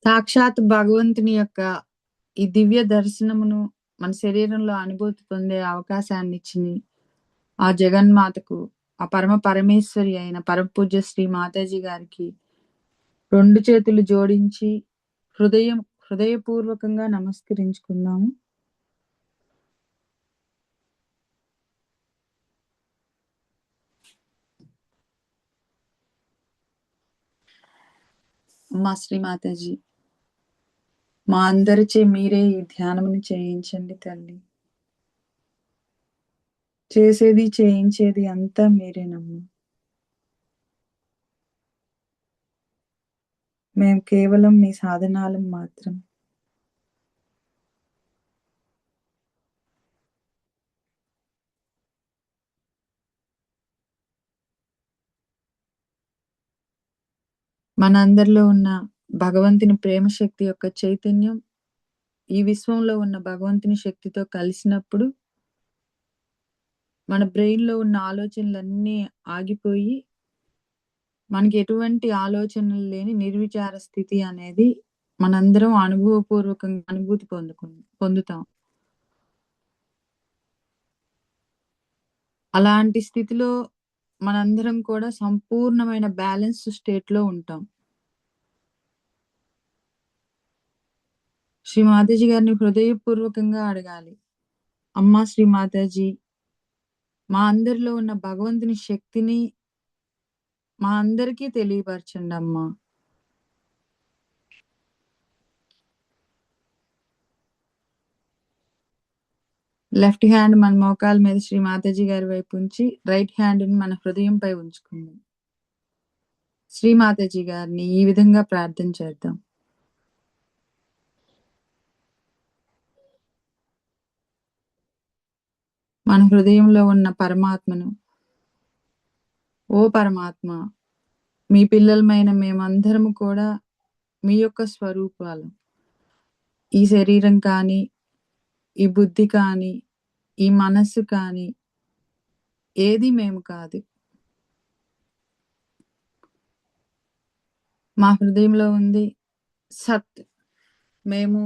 సాక్షాత్ భగవంతుని యొక్క ఈ దివ్య దర్శనమును మన శరీరంలో అనుభూతి పొందే అవకాశాన్నిచ్చింది ఆ జగన్మాతకు, ఆ పరమ పరమేశ్వరి అయిన పరమపూజ్య శ్రీ మాతాజీ గారికి 2 చేతులు జోడించి హృదయపూర్వకంగా నమస్కరించుకుందాము. అమ్మా శ్రీ మాతాజీ, మా అందరిచే మీరే ఈ ధ్యానముని చేయించండి తల్లి. చేసేది చేయించేది అంతా మీరేనమ్మా. మేము కేవలం మీ సాధనాలం మాత్రం. మనందరిలో ఉన్న భగవంతుని ప్రేమ శక్తి యొక్క చైతన్యం ఈ విశ్వంలో ఉన్న భగవంతుని శక్తితో కలిసినప్పుడు మన బ్రెయిన్ లో ఉన్న ఆలోచనలన్నీ ఆగిపోయి మనకి ఎటువంటి ఆలోచనలు లేని నిర్విచార స్థితి అనేది మనందరం అనుభవపూర్వకంగా అనుభూతి పొందుతాం. అలాంటి స్థితిలో మనందరం కూడా సంపూర్ణమైన బ్యాలెన్స్ స్టేట్ లో ఉంటాం. శ్రీ మాతాజీ గారిని హృదయపూర్వకంగా అడగాలి, అమ్మా శ్రీ మాతాజీ, మా అందరిలో ఉన్న భగవంతుని శక్తిని మా అందరికీ తెలియపరచండి అమ్మా. లెఫ్ట్ హ్యాండ్ మన మోకాల మీద శ్రీ మాతాజీ గారి వైపు ఉంచి రైట్ హ్యాండ్ ని మన హృదయంపై ఉంచుకుందాం. శ్రీ మాతాజీ గారిని ఈ విధంగా ప్రార్థన చేద్దాం. మన హృదయంలో ఉన్న పరమాత్మను, ఓ పరమాత్మ, మీ పిల్లలమైన మేమందరము కూడా మీ యొక్క స్వరూపాలు. ఈ శరీరం కానీ, ఈ బుద్ధి కానీ, ఈ మనస్సు కానీ ఏది మేము కాదు. మా హృదయంలో ఉంది సత్. మేము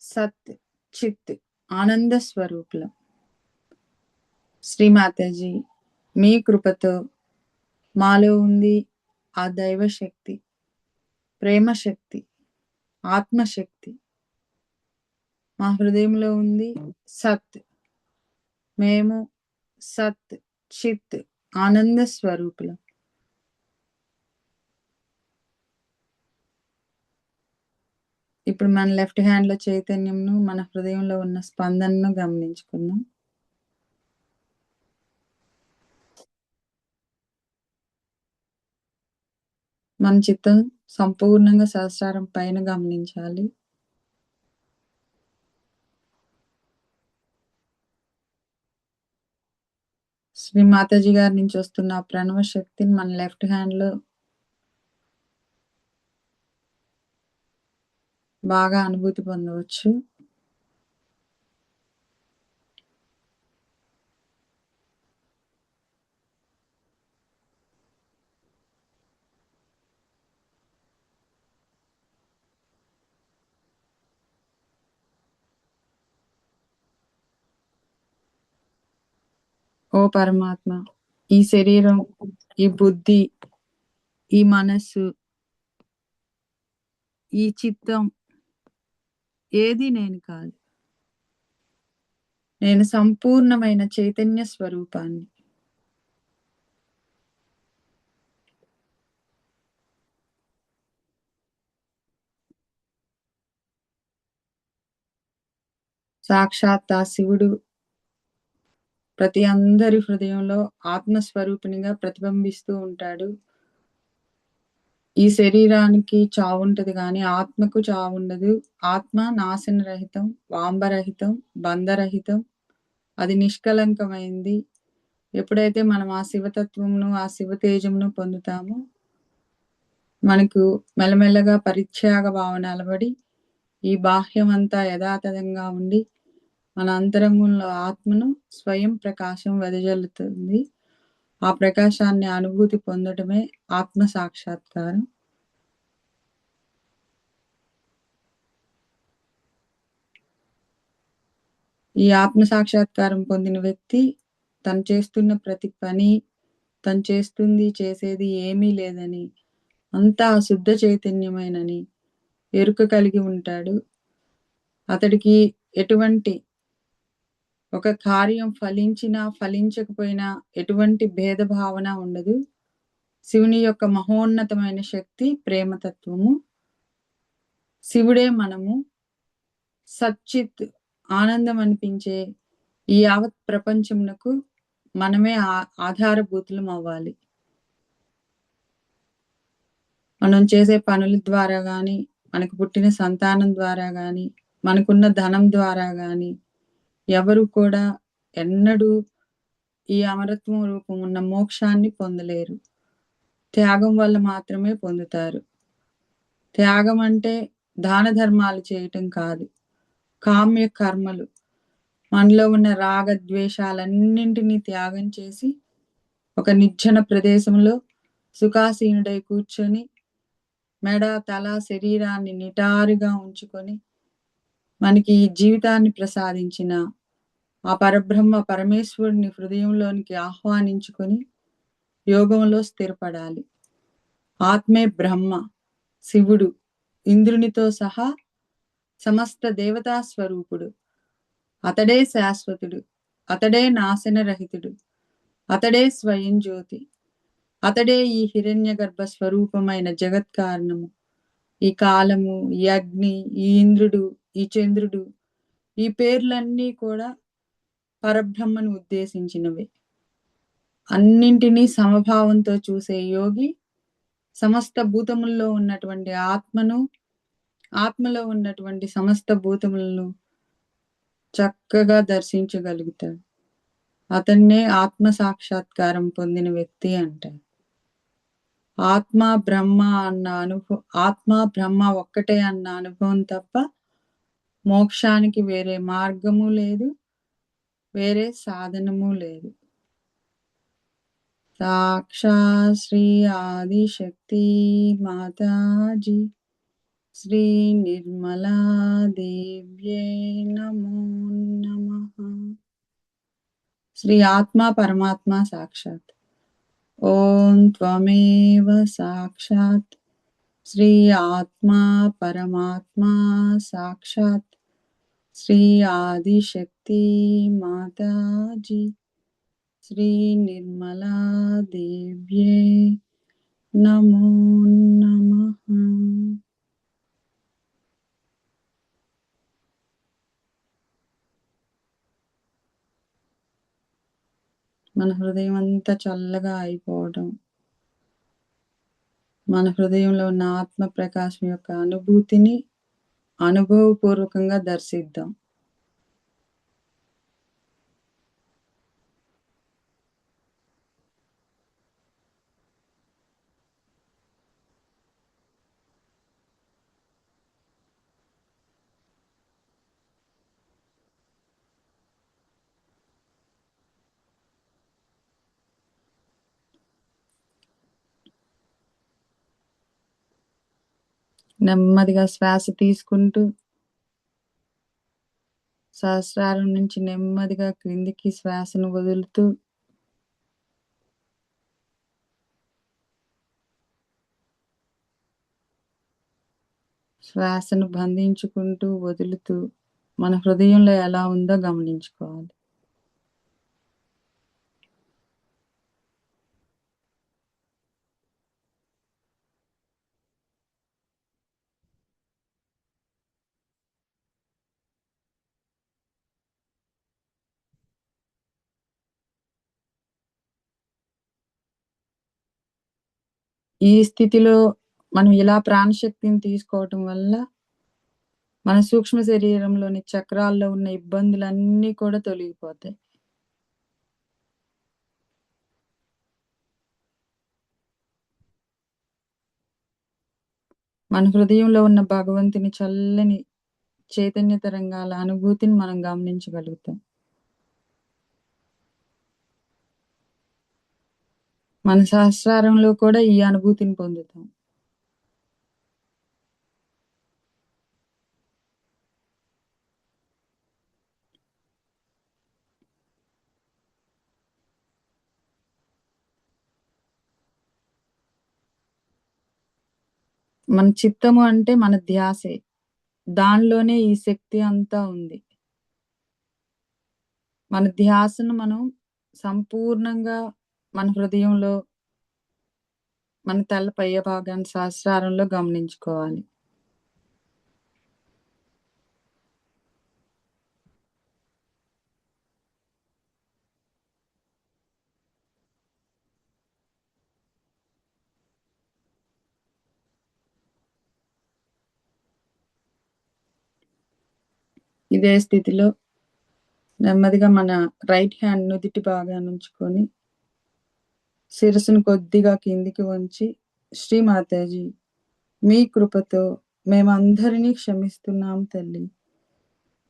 సత్ చిత్ ఆనంద స్వరూపులం. శ్రీ మాతాజీ, మీ కృపతో మాలో ఉంది ఆ దైవ శక్తి, ప్రేమ శక్తి, ఆత్మశక్తి. మా హృదయంలో ఉంది సత్. మేము సత్ చిత్ ఆనంద స్వరూపులం. ఇప్పుడు మన లెఫ్ట్ హ్యాండ్ లో చైతన్యంను, మన హృదయంలో ఉన్న స్పందనను గమనించుకుందాం. మన చిత్తం సంపూర్ణంగా సహస్రారం పైన గమనించాలి. శ్రీ మాతాజీ గారి నుంచి వస్తున్న ప్రణవ శక్తిని మన లెఫ్ట్ హ్యాండ్ లో బాగా అనుభూతి పొందవచ్చు. ఓ పరమాత్మ, ఈ శరీరం, ఈ బుద్ధి, ఈ మనస్సు, ఈ చిత్తం ఏది నేను కాదు. నేను సంపూర్ణమైన చైతన్య స్వరూపాన్ని. సాక్షాత్ ఆ శివుడు ప్రతి అందరి హృదయంలో ఆత్మస్వరూపిణిగా ప్రతిబింబిస్తూ ఉంటాడు. ఈ శరీరానికి చావు ఉంటది కానీ ఆత్మకు చావు ఉండదు. ఆత్మ నాశన రహితం, వాంబరహితం, బంధరహితం, అది నిష్కలంకమైంది. ఎప్పుడైతే మనం ఆ శివతత్వమును, ఆ శివ తేజమును పొందుతామో మనకు మెల్లమెల్లగా పరిత్యాగ భావన అలవడి ఈ బాహ్యమంతా యథాతథంగా ఉండి మన అంతరంగంలో ఆత్మను స్వయం ప్రకాశం వెదజల్లుతుంది. ఆ ప్రకాశాన్ని అనుభూతి పొందటమే ఆత్మ సాక్షాత్కారం. ఈ ఆత్మ సాక్షాత్కారం పొందిన వ్యక్తి తను చేస్తున్న ప్రతి పని, తను చేసేది ఏమీ లేదని, అంతా శుద్ధ చైతన్యమేనని ఎరుక కలిగి ఉంటాడు. అతడికి ఎటువంటి ఒక కార్యం ఫలించినా, ఫలించకపోయినా ఎటువంటి భేదభావన ఉండదు. శివుని యొక్క మహోన్నతమైన శక్తి ప్రేమతత్వము. శివుడే మనము. సచ్చిత్ ఆనందం అనిపించే ఈ యావత్ ప్రపంచమునకు మనమే ఆధారభూతులం అవ్వాలి. మనం చేసే పనుల ద్వారా గాని, మనకు పుట్టిన సంతానం ద్వారా గాని, మనకున్న ధనం ద్వారా గాని ఎవరు కూడా ఎన్నడూ ఈ అమరత్వం రూపం ఉన్న మోక్షాన్ని పొందలేరు. త్యాగం వల్ల మాత్రమే పొందుతారు. త్యాగం అంటే దాన ధర్మాలు చేయటం కాదు. కామ్య కర్మలు, మనలో ఉన్న రాగ ద్వేషాలన్నింటినీ త్యాగం చేసి ఒక నిర్జన ప్రదేశంలో సుఖాసీనుడై కూర్చొని మెడ, తల, శరీరాన్ని నిటారుగా ఉంచుకొని మనకి ఈ జీవితాన్ని ప్రసాదించిన ఆ పరబ్రహ్మ పరమేశ్వరుని హృదయంలోనికి ఆహ్వానించుకొని యోగంలో స్థిరపడాలి. ఆత్మే బ్రహ్మ, శివుడు, ఇంద్రునితో సహా సమస్త దేవతా స్వరూపుడు. అతడే శాశ్వతుడు, అతడే నాశనరహితుడు, అతడే స్వయం జ్యోతి, అతడే ఈ హిరణ్య గర్భ స్వరూపమైన జగత్కారణము. ఈ కాలము, ఈ అగ్ని, ఈ ఇంద్రుడు, ఈ చంద్రుడు, ఈ పేర్లన్నీ కూడా పరబ్రహ్మను ఉద్దేశించినవే. అన్నింటినీ సమభావంతో చూసే యోగి సమస్త భూతముల్లో ఉన్నటువంటి ఆత్మను, ఆత్మలో ఉన్నటువంటి సమస్త భూతములను చక్కగా దర్శించగలుగుతాడు. అతన్నే ఆత్మ సాక్షాత్కారం పొందిన వ్యక్తి అంటారు. ఆత్మ బ్రహ్మ ఒక్కటే అన్న అనుభవం తప్ప మోక్షానికి వేరే మార్గము లేదు, వేరే సాధనము లేదు. సాక్షాత్ శ్రీ ఆదిశక్తి మాతాజీ శ్రీ నిర్మలా దేవ్యే నమో నమః. శ్రీ ఆత్మ పరమాత్మ సాక్షాత్. ఓం త్వమేవ సాక్షాత్ శ్రీ ఆత్మ పరమాత్మ సాక్షాత్ శ్రీ ఆదిశక్తి మాతాజీ శ్రీ నిర్మలా దేవ్యే నమో నమః. మన హృదయం అంతా చల్లగా అయిపోవడం, మన హృదయంలో ఉన్న ఆత్మ ప్రకాశం యొక్క అనుభూతిని అనుభవపూర్వకంగా దర్శిద్దాం. నెమ్మదిగా శ్వాస తీసుకుంటూ సహస్రారం నుంచి నెమ్మదిగా క్రిందికి శ్వాసను వదులుతూ శ్వాసను బంధించుకుంటూ వదులుతూ మన హృదయంలో ఎలా ఉందో గమనించుకోవాలి. ఈ స్థితిలో మనం ఇలా ప్రాణశక్తిని తీసుకోవటం వల్ల మన సూక్ష్మ శరీరంలోని చక్రాల్లో ఉన్న ఇబ్బందులన్నీ కూడా తొలగిపోతాయి. మన హృదయంలో ఉన్న భగవంతుని చల్లని చైతన్య తరంగాల అనుభూతిని మనం గమనించగలుగుతాం. మన సహస్రారంలో కూడా ఈ అనుభూతిని పొందుతాం. మన చిత్తము అంటే మన ధ్యాసే. దానిలోనే ఈ శక్తి అంతా ఉంది. మన ధ్యాసను మనం సంపూర్ణంగా మన హృదయంలో, మన తల పై భాగాన సహస్రారంలో గమనించుకోవాలి. ఇదే స్థితిలో నెమ్మదిగా మన రైట్ హ్యాండ్ నుదిటి భాగానుంచుకొని, శిరస్సును కొద్దిగా కిందికి వంచి, శ్రీ మాతాజీ మీ కృపతో మేమందరినీ క్షమిస్తున్నాం తల్లి.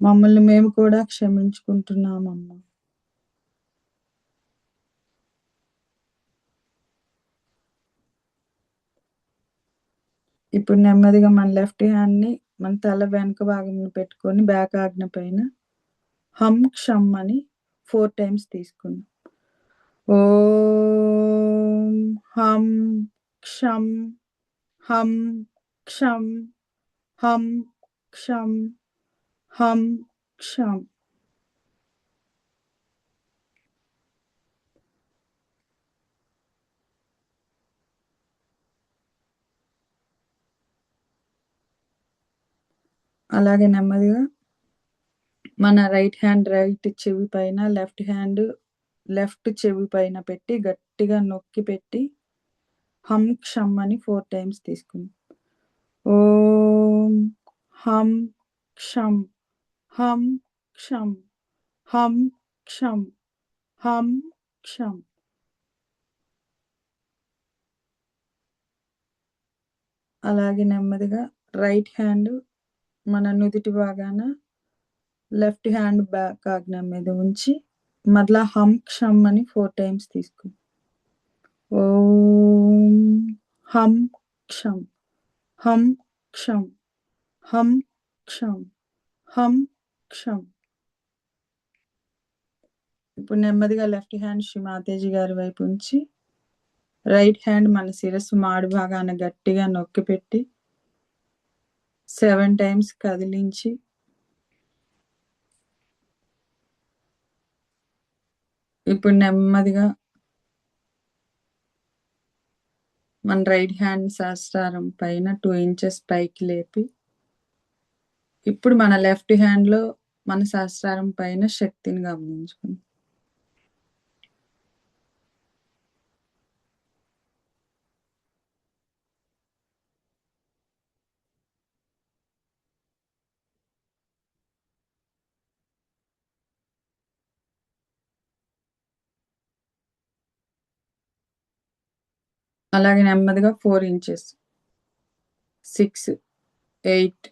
మమ్మల్ని మేము కూడా క్షమించుకుంటున్నామమ్మా. ఇప్పుడు నెమ్మదిగా మన లెఫ్ట్ హ్యాండ్‌ని మన తల వెనక భాగంలో పెట్టుకొని బ్యాక్ ఆజ్ఞ పైన హం, క్షమ్ అని 4 టైమ్స్ తీసుకుందాం. ఓం హం క్షం హం క్షం హం క్షం హం క్షం. అలాగే నెమ్మదిగా మన రైట్ హ్యాండ్ రైట్ చెవి పైన, లెఫ్ట్ హ్యాండ్ లెఫ్ట్ చెవి పైన పెట్టి గట్టిగా నొక్కి పెట్టి హం క్షం అని 4 టైమ్స్ తీసుకుందాం. ఓం హం క్షం హం క్షం హం క్షం హం క్షం. అలాగే నెమ్మదిగా రైట్ హ్యాండ్ మన నుదిటి భాగాన లెఫ్ట్ హ్యాండ్ బ్యాక్ ఆజ్ఞ మీద ఉంచి మరలా హం క్షం అని 4 టైమ్స్ తీసుకుందాం. ఓం హం క్షం హం క్షం హం క్షం హం క్షం. ఇప్పుడు నెమ్మదిగా లెఫ్ట్ హ్యాండ్ శ్రీ మాతాజీ గారి వైపు ఉంచి రైట్ హ్యాండ్ మన శిరస్సు మాడు భాగాన గట్టిగా నొక్కిపెట్టి 7 టైమ్స్ కదిలించి ఇప్పుడు నెమ్మదిగా మన రైట్ హ్యాండ్ సహస్రారం పైన 2 ఇంచెస్ పైకి లేపి ఇప్పుడు మన లెఫ్ట్ హ్యాండ్‌లో మన సహస్రారం పైన శక్తిని గమనించుకుందాం. అలాగే నెమ్మదిగా 4 ఇంచెస్ 6, 8,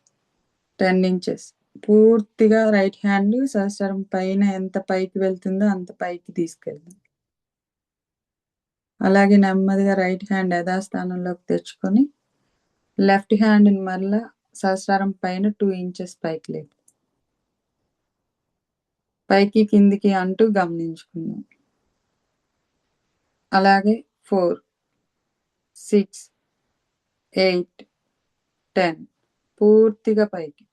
10 ఇంచెస్ పూర్తిగా రైట్ హ్యాండ్ సహస్రారం పైన ఎంత పైకి వెళ్తుందో అంత పైకి తీసుకెళ్దాం. అలాగే నెమ్మదిగా రైట్ హ్యాండ్ యథాస్థానంలోకి తెచ్చుకొని లెఫ్ట్ హ్యాండ్‌ని మరలా సహస్రారం పైన 2 ఇంచెస్ పైకి లేపి పైకి కిందికి అంటూ గమనించుకుందాం. అలాగే 4, 6, 8, 10 పూర్తిగా పైకి.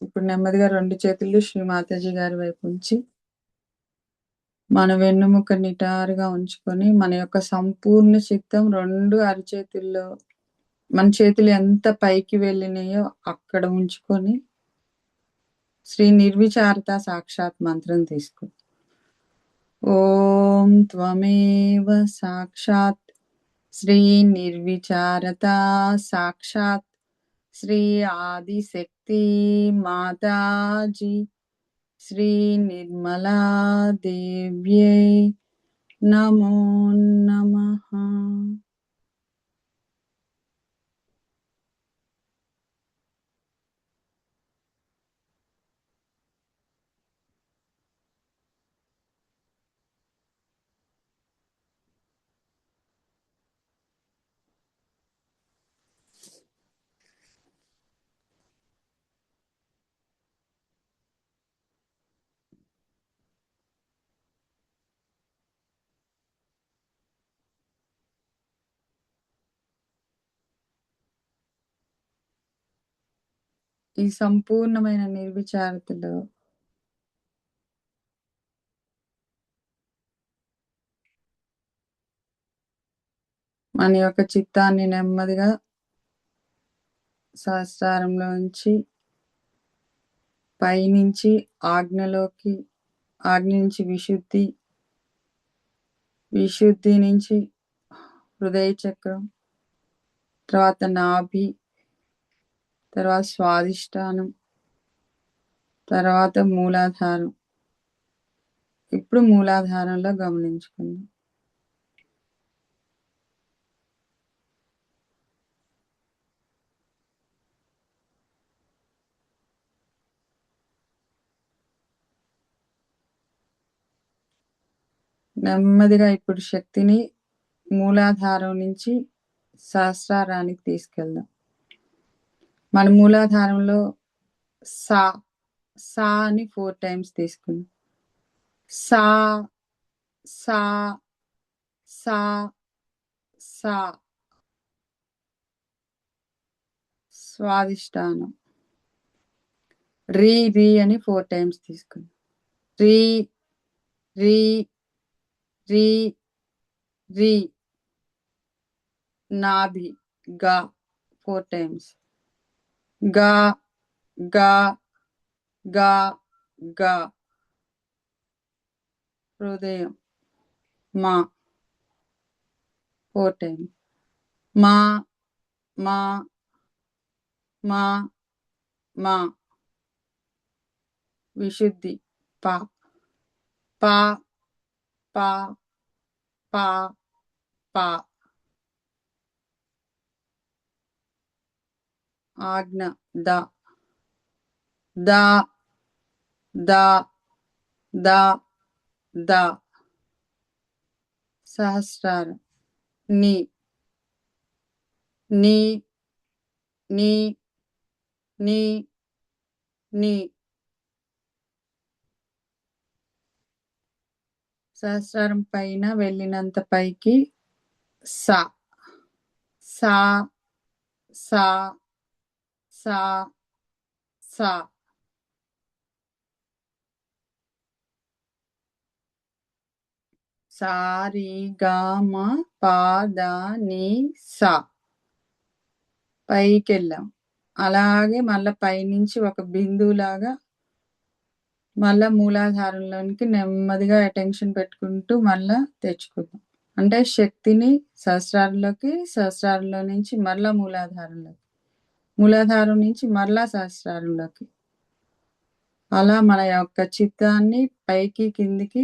ఇప్పుడు నెమ్మదిగా 2 చేతులు శ్రీ మాతాజీ గారి వైపు ఉంచి మన వెన్నుముక నిటారుగా ఉంచుకొని మన యొక్క సంపూర్ణ చిత్తం 2 అరచేతుల్లో మన చేతులు ఎంత పైకి వెళ్ళినాయో అక్కడ ఉంచుకొని శ్రీ నిర్విచారత సాక్షాత్ మంత్రం తీసుకో. ఓం త్వమేవ సాక్షాత్ శ్రీ నిర్విచారత సాక్షాత్ శ్రీ ఆదిశక్తి మాతాజీ శ్రీ నిర్మలా దేవ్యై నమో నమః. ఈ సంపూర్ణమైన నిర్విచారతలో మన యొక్క చిత్తాన్ని నెమ్మదిగా సహస్రారంలోంచి పైనుంచి ఆజ్ఞలోకి, ఆజ్ఞ నుంచి విశుద్ధి, విశుద్ధి నుంచి హృదయ చక్రం, తర్వాత నాభి, తర్వాత స్వాదిష్టానం, తర్వాత మూలాధారం. ఇప్పుడు మూలాధారంలో గమనించుకుందాం. నెమ్మదిగా ఇప్పుడు శక్తిని మూలాధారం నుంచి సహస్రారానికి తీసుకెళ్దాం. మన మూలాధారంలో సా సా అని 4 టైమ్స్ తీసుకుందాం. సా సా సా సా. స్వాదిష్టానం. రీ రీ అని 4 టైమ్స్ తీసుకుందాం. రీ రీ రీ రీ. నాభి గా 4 టైమ్స్. గా గా గా గా. హృదయం మా 4 టైమ్స్. మా మా మా మా. విశుద్ధి పా పా పా పా పా. ఆజ్ఞ ద ద ద ద ద. సహస్రారం ని ని ని ని ని. సహస్రారం పైన వెళ్ళినంత పైకి సా సా సా సా సా. సా రి గా మా పా దా ని సా. పైకి వెళ్ళాం. అలాగే మళ్ళా పైనుంచి ఒక బిందువులాగా మళ్ళా మూలాధారంలోనికి నెమ్మదిగా అటెన్షన్ పెట్టుకుంటూ మళ్ళా తెచ్చుకుందాం. అంటే శక్తిని సహస్రారంలోకి, సహస్రారంలో నుంచి మళ్ళా మూలాధారంలోకి, మూలాధారం నుంచి మళ్ళా సహస్రారంలోకి. అలా మన యొక్క చిత్తాన్ని పైకి కిందికి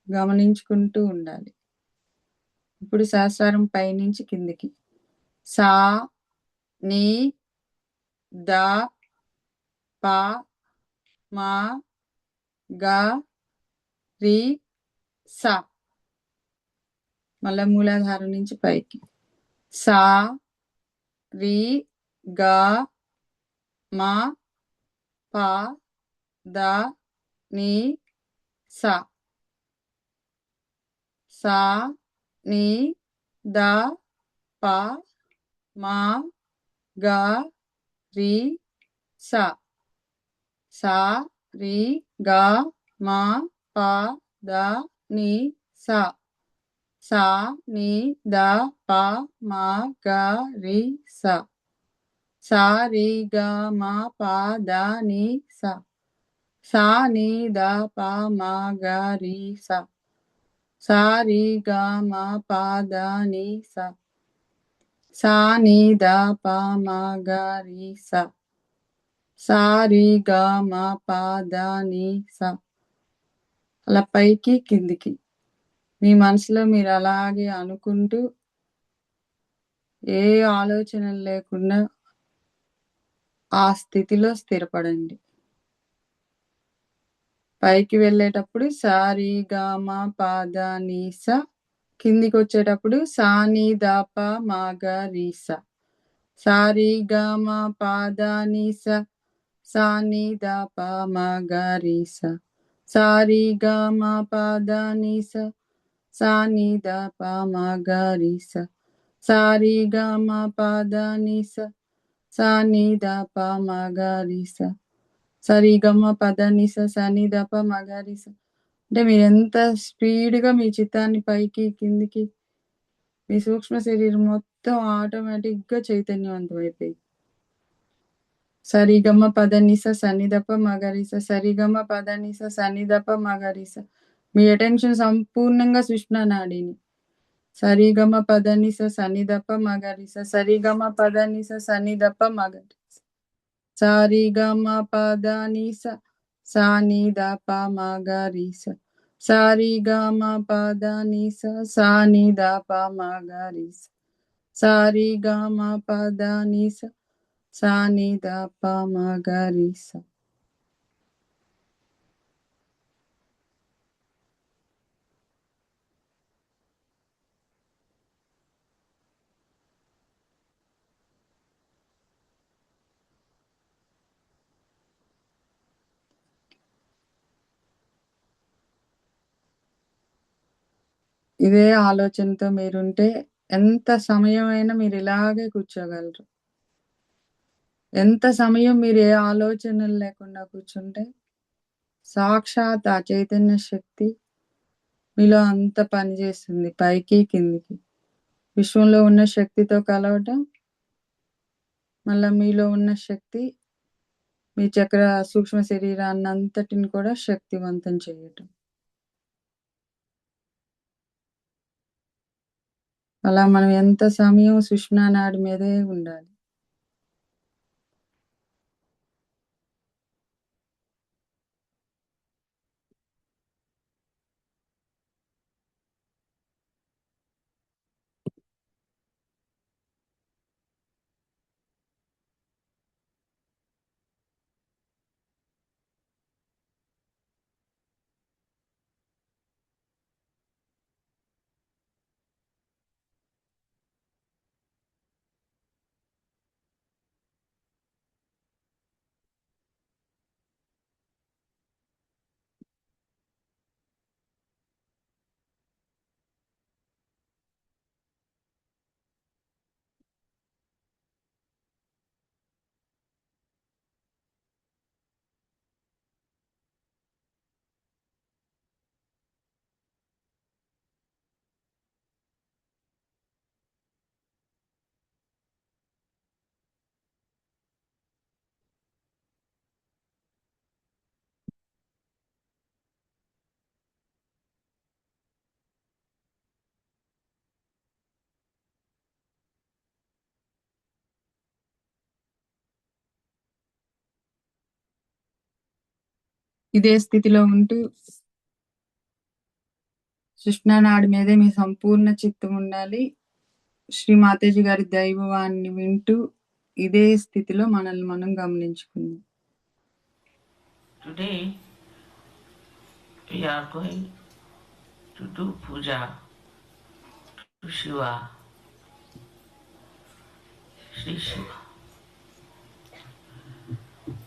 గమనించుకుంటూ ఉండాలి. ఇప్పుడు సహస్రారం పైనుంచి కిందికి. సా ని ద పా మా గా రి సా. మళ్ళా మూలాధారం నుంచి పైకి. సా రి గా మా పా దా ని సా. సా ని ద పా మా గా రి సా. సా రి గా మా పా దా ని సా. సా ని ద పా మా గా రి సా. సా రి గా మా పా దా ని సా. సా ని ద పా మా గా రి సా. సా రి గా మా పా దా ని సా. సా ని ద పా మా గా రి సా. సా రి గా మా పా దా ని సా. అలా పైకి కిందికి మీ మనసులో మీరు అలాగే అనుకుంటూ ఏ ఆలోచనలు లేకుండా ఆ స్థితిలో స్థిరపడండి. పైకి వెళ్ళేటప్పుడు సా రి గా మా పా దా ని సా. కిందికి వచ్చేటప్పుడు సా ని ద పా మా గా రి సా. సా రి గా మా పా దా ని సా. సా ని ద పా మా గా రి సా. సా రి గా మా పా దా ని సా. సా ని ద పా మా గా రి సా. సా రి గా మా పా దా ని సా. సా ని ద ప మ గ రి స సరి గ మ ప ద ని స స ని ద ప మ గ రి స. అంటే మీరు ఎంత స్పీడ్‌గా మీ చిత్తాన్ని పైకి, కిందికి మీ సూక్ష్మ శరీరం మొత్తం ఆటోమేటిక్‌గా చైతన్యవంతమైపోయి. సరిగమ పదనిస సన్నిధప మగరిస సరిగమ పదనిస సన్నిధప మగరిస. మీ అటెన్షన్ సంపూర్ణంగా సుష్మా నాడిని. సరిగమ పదనిస సన్నిధప మగరిస సరిగమ పదనిస సన్నిధప మగరిస సరిగమ పదనిస సన్నిధప మగరిస సరిగమ పదనిస సన్నిధప మగరిస సరిగమ పదనిస సా ని ద ప మ గ రి స. ఇదే ఆలోచనతో మీరుంటే ఎంత సమయమైనా మీరు ఇలాగే కూర్చోగలరు. ఎంత సమయం మీరు ఏ ఆలోచనలు లేకుండా కూర్చుంటే సాక్షాత్ ఆ చైతన్య శక్తి మీలో అంత పనిచేస్తుంది. పైకి, కిందికి. విశ్వంలో ఉన్న శక్తితో కలవటం, మళ్ళా మీలో ఉన్న శక్తి మీ చక్ర సూక్ష్మ శరీరాన్నంతటిని కూడా శక్తివంతం చేయటం. అలా మనం ఎంత సమయం సుష్మా నాడి మీదే ఉండాలి. ఇదే స్థితిలో ఉంటూ సుష్మా నాడి మీదే మీ సంపూర్ణ చిత్తం ఉండాలి. శ్రీ మాతాజీ గారి దైవవాన్ని వింటూ ఇదే స్థితిలో మనల్ని మనం గమనించుకుందాం. Today we are going to do puja to Shiva, Sri Shiva.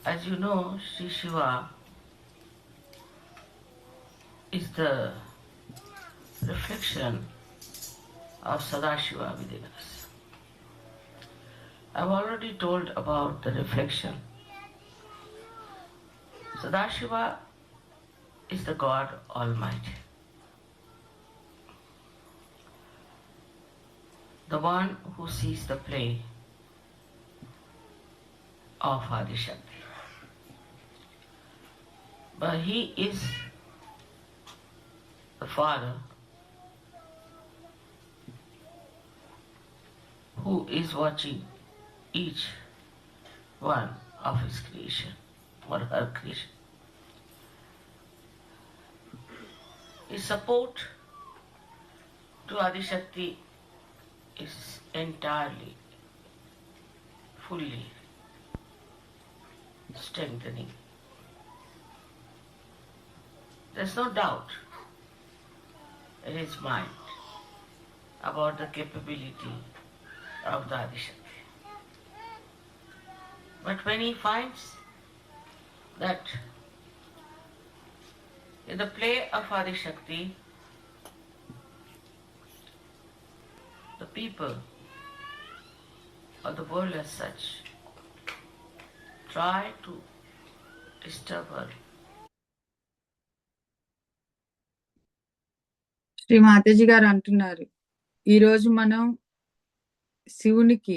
As you know, Sri Shiva is the reflection of Sadashiva within us. I've already told about the reflection. Sadashiva is the God Almighty, the one who sees the play of Adishakti. But he is the Father who is watching each one of his creation or her creation. His support to Adishakti is entirely, fully strengthening. There's no doubt in his mind about the capability of the Adishakti. But when he finds that in the play of Adishakti, the people or the world as such try to disturb her. Shri Mataji గారు అంటున్నారు, ఈరోజు మనం శివునికి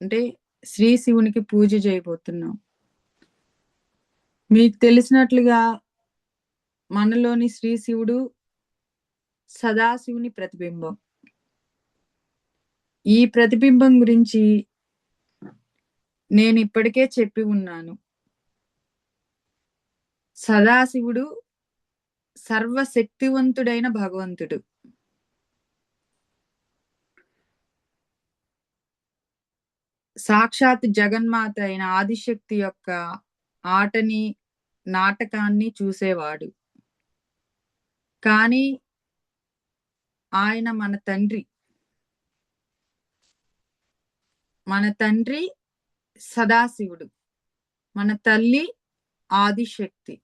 అంటే శ్రీ శివునికి పూజ చేయబోతున్నాం. మీకు తెలిసినట్లుగా మనలోని శ్రీ శివుడు సదాశివుని ప్రతిబింబం. ఈ ప్రతిబింబం గురించి నేను ఇప్పటికే చెప్పి ఉన్నాను. సదాశివుడు సర్వశక్తివంతుడైన భగవంతుడు. సాక్షాత్ జగన్మాత అయిన ఆదిశక్తి యొక్క ఆటని, నాటకాన్ని చూసేవాడు. కానీ ఆయన మన తండ్రి. మన తండ్రి సదాశివుడు, మన తల్లి ఆదిశక్తి.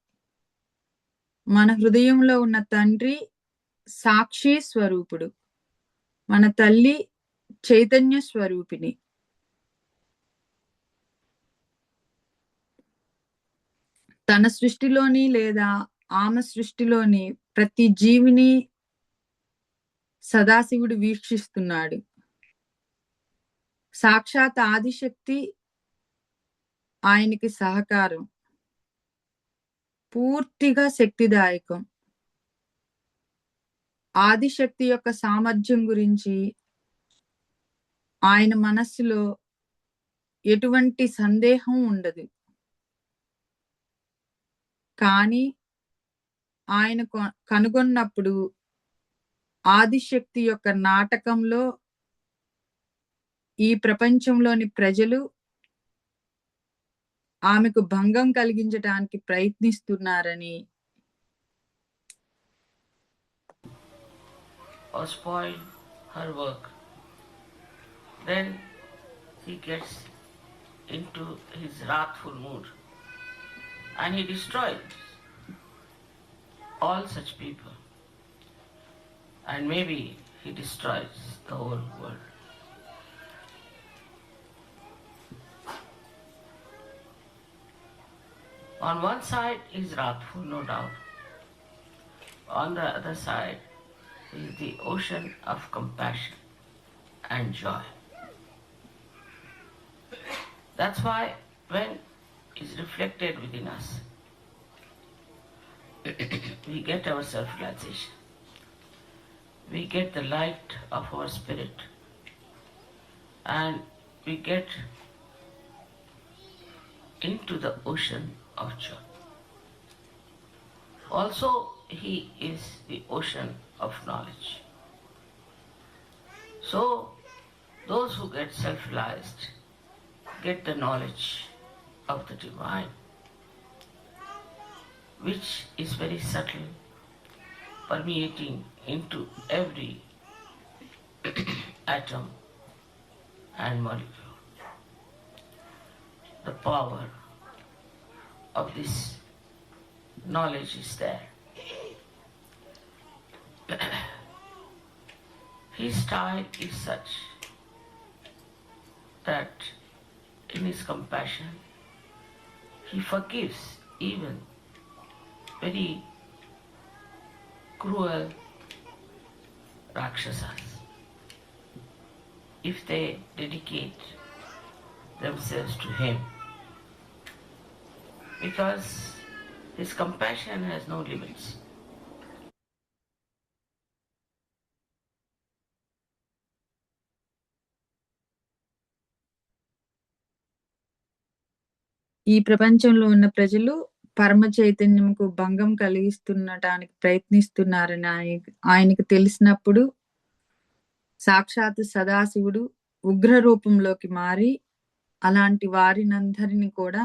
మన హృదయంలో ఉన్న తండ్రి సాక్షి స్వరూపుడు, మన తల్లి చైతన్య స్వరూపిణి. తన సృష్టిలోని లేదా ఆమె సృష్టిలోని ప్రతి జీవిని సదాశివుడు వీక్షిస్తున్నాడు. సాక్షాత్ ఆదిశక్తి ఆయనకి సహకారం, పూర్తిగా శక్తిదాయకం. ఆదిశక్తి యొక్క సామర్థ్యం గురించి ఆయన మనస్సులో ఎటువంటి సందేహం ఉండదు. కానీ ఆయన కనుగొన్నప్పుడు ఆదిశక్తి యొక్క నాటకంలో ఈ ప్రపంచంలోని ప్రజలు ఆమెకు భంగం కలిగించడానికి ప్రయత్నిస్తున్నారని, or spoil her work. Then he gets into his wrathful mood and he destroys all such people, and maybe he destroys the whole world. On one side he is wrathful, no doubt. On the other side is the ocean of compassion and joy. That's why when it's reflected within us, we get our self-realization. We get the light of our spirit, and we get into the ocean of joy. Also, he is the ocean of knowledge. So, those who get self-realized get the knowledge of the divine, which is very subtle, permeating into every atom and molecule. The power of this knowledge is there. His style is such that in his compassion he forgives even very cruel Rakshasas if they dedicate themselves to him, because his compassion has no limits. ఈ ప్రపంచంలో ఉన్న ప్రజలు పరమ చైతన్యంకు భంగం కలిగిస్తున్నటానికి ప్రయత్నిస్తున్నారని ఆయనకు తెలిసినప్పుడు సాక్షాత్ సదాశివుడు ఉగ్ర రూపంలోకి మారి అలాంటి వారినందరినీ కూడా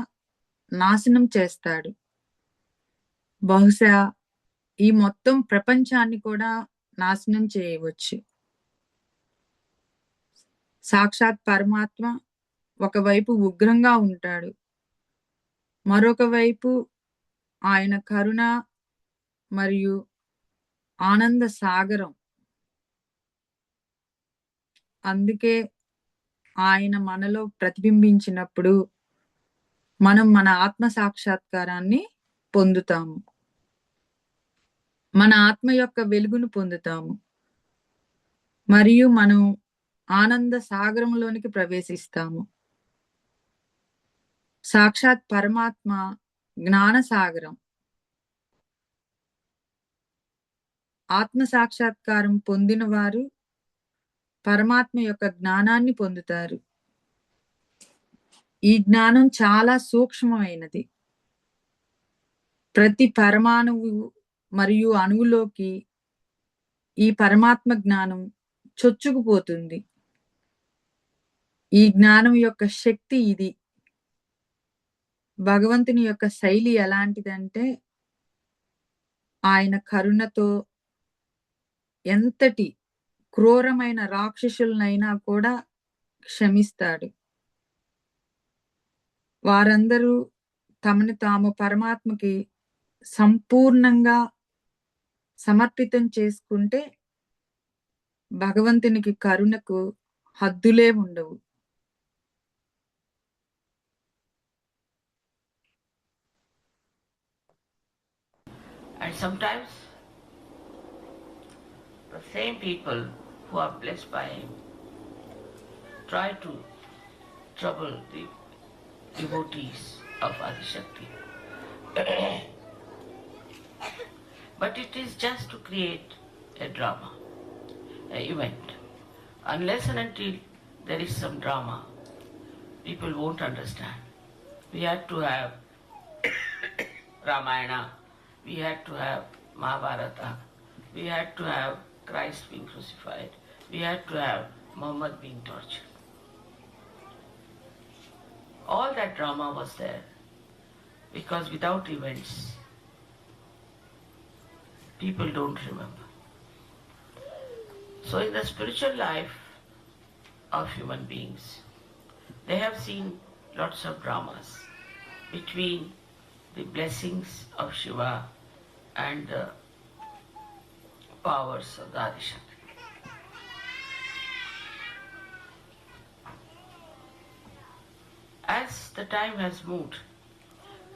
నాశనం చేస్తాడు. బహుశా ఈ మొత్తం ప్రపంచాన్ని కూడా నాశనం చేయవచ్చు. సాక్షాత్ పరమాత్మ ఒకవైపు ఉగ్రంగా ఉంటాడు, మరొక వైపు ఆయన కరుణ మరియు ఆనంద సాగరం. అందుకే ఆయన మనలో ప్రతిబింబించినప్పుడు మనం మన ఆత్మ సాక్షాత్కారాన్ని పొందుతాము. మన ఆత్మ యొక్క వెలుగును పొందుతాము. మరియు మనం ఆనంద సాగరంలోనికి ప్రవేశిస్తాము. సాక్షాత్ పరమాత్మ జ్ఞాన సాగరం. ఆత్మ సాక్షాత్కారం పొందిన వారు పరమాత్మ యొక్క జ్ఞానాన్ని పొందుతారు. ఈ జ్ఞానం చాలా సూక్ష్మమైనది. ప్రతి పరమాణువు మరియు అణువులోకి ఈ పరమాత్మ జ్ఞానం చొచ్చుకుపోతుంది. ఈ జ్ఞానం యొక్క శక్తి ఇది. భగవంతుని యొక్క శైలి ఎలాంటిదంటే ఆయన కరుణతో ఎంతటి క్రూరమైన రాక్షసులనైనా కూడా క్షమిస్తాడు. వారందరూ తమను తాము పరమాత్మకి సంపూర్ణంగా సమర్పితం చేసుకుంటే భగవంతునికి కరుణకు హద్దులే ఉండవు. And sometimes the same people who are blessed by him try to trouble the devotees of Adishakti. But it is just to create a drama, an event. Unless and until there is some drama, people won't understand. We had to have Ramayana, we had to have Mahabharata, we had to have Christ being crucified, we had to have Muhammad being tortured. All that drama was there because without events, people don't remember. So in the spiritual life of human beings, they have seen lots of dramas between the blessings of Shiva and the powers of the Adishakti. As the time has moved,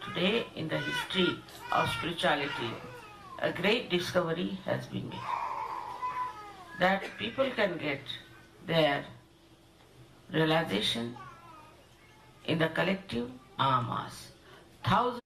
today in the history of spirituality, a great discovery has been made. That people can get their realization in the collective amas. Thousands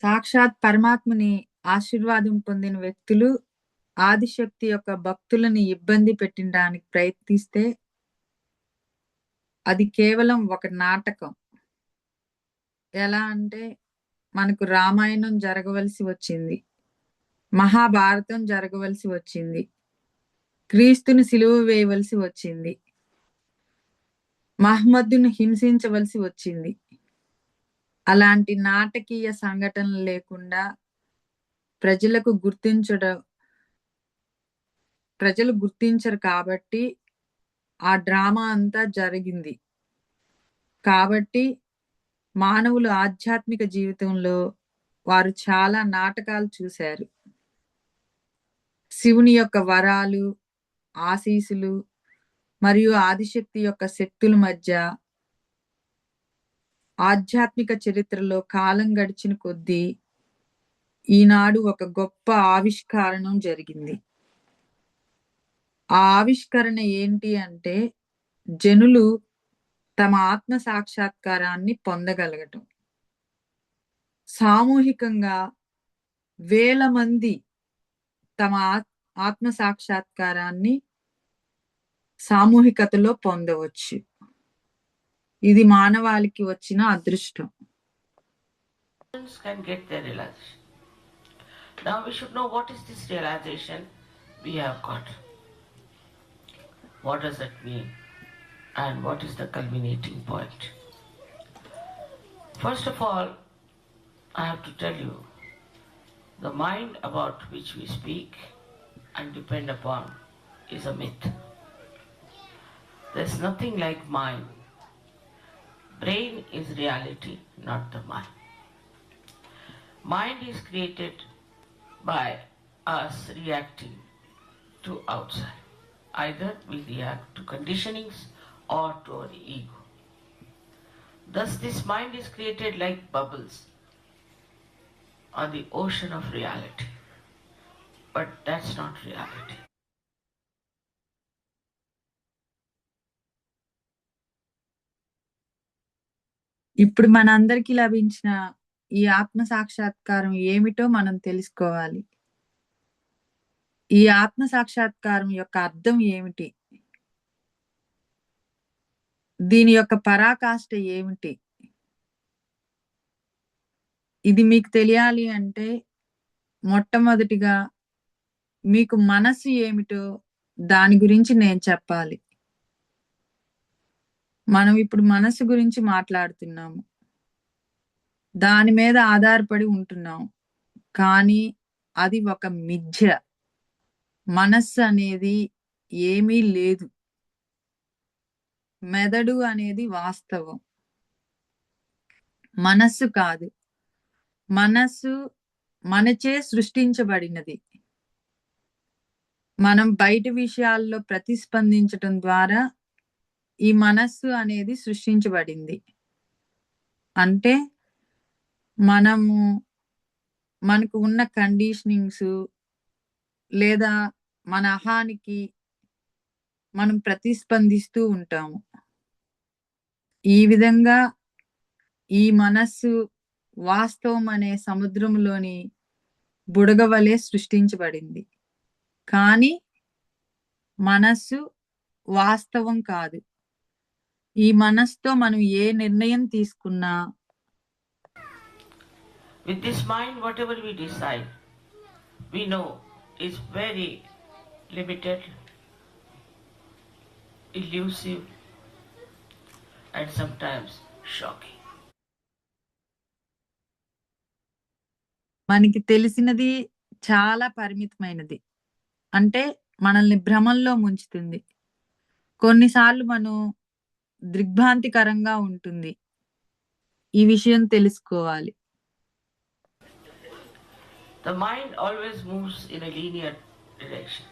సాక్షాత్ పరమాత్మని ఆశీర్వాదం పొందిన వ్యక్తులు ఆదిశక్తి యొక్క భక్తులను ఇబ్బంది పెట్టడానికి ప్రయత్నిస్తే అది కేవలం ఒక నాటకం. ఎలా అంటే మనకు రామాయణం జరగవలసి వచ్చింది, మహాభారతం జరగవలసి వచ్చింది, క్రీస్తుని సిలువ వేయవలసి వచ్చింది, మహమ్మద్దును హింసించవలసి వచ్చింది. అలాంటి నాటకీయ సంఘటనలు లేకుండా ప్రజలు గుర్తించరు కాబట్టి ఆ డ్రామా అంతా జరిగింది. కాబట్టి మానవులు ఆధ్యాత్మిక జీవితంలో వారు చాలా నాటకాలు చూశారు. శివుని యొక్క వరాలు, ఆశీస్సులు మరియు ఆదిశక్తి యొక్క శక్తుల మధ్య ఆధ్యాత్మిక చరిత్రలో కాలం గడిచిన కొద్దీ ఈనాడు ఒక గొప్ప ఆవిష్కరణం జరిగింది. ఆ ఆవిష్కరణ ఏంటి అంటే జనులు తమ ఆత్మ సాక్షాత్కారాన్ని పొందగలగటం. సామూహికంగా వేల మంది తమ ఆత్మ సాక్షాత్కారాన్ని సామూహికతలో పొందవచ్చు. ఇది మానవాళికి వచ్చిన అదృష్టం. can get their realization. Now we should know what is this realization we have got. What does that mean? And what is the culminating point? First of all, I have to tell you, the mind about which we speak and depend upon is a myth. There's nothing like mind Brain is reality, not the mind. Mind is created by us reacting to outside. Either we react to conditionings or to our ego. Thus, this mind is created like bubbles on the ocean of reality. But that's not reality. ఇప్పుడు మనందరికీ లభించిన ఈ ఆత్మ సాక్షాత్కారం ఏమిటో మనం తెలుసుకోవాలి. ఈ ఆత్మ సాక్షాత్కారం యొక్క అర్థం ఏమిటి? దీని యొక్క పరాకాష్ఠ ఏమిటి? ఇది మీకు తెలియాలి అంటే మొట్టమొదటిగా మీకు మనసు ఏమిటో దాని గురించి నేను చెప్పాలి. మనం ఇప్పుడు మనసు గురించి మాట్లాడుతున్నాము. దాని మీద ఆధారపడి ఉంటున్నాం. కానీ అది ఒక మిథ్య. మనస్సు అనేది ఏమీ లేదు. మెదడు అనేది వాస్తవం. మనస్సు కాదు. మనస్సు మనచే సృష్టించబడినది. మనం బయట విషయాల్లో ప్రతిస్పందించటం ద్వారా ఈ మనస్సు అనేది సృష్టించబడింది. అంటే మనకు ఉన్న కండిషనింగ్స్ లేదా మన అహానికి మనం ప్రతిస్పందిస్తూ ఉంటాము. ఈ విధంగా ఈ మనస్సు వాస్తవం అనే సముద్రంలోని బుడగ వలె సృష్టించబడింది. కానీ మనస్సు వాస్తవం కాదు. ఈ మనస్సుతో మనం ఏ నిర్ణయం తీసుకున్నా With this mind, whatever we decide, we know is very limited, elusive, and sometimes shocking. మనకి తెలిసినది చాలా పరిమితమైనది. అంటే మనల్ని భ్రమంలో ముంచుతుంది. కొన్నిసార్లు మనం దిగ్భ్రాంతికరంగా ఉంటుంది. ఈ విషయం తెలుసుకోవాలి. The mind always moves in a linear direction.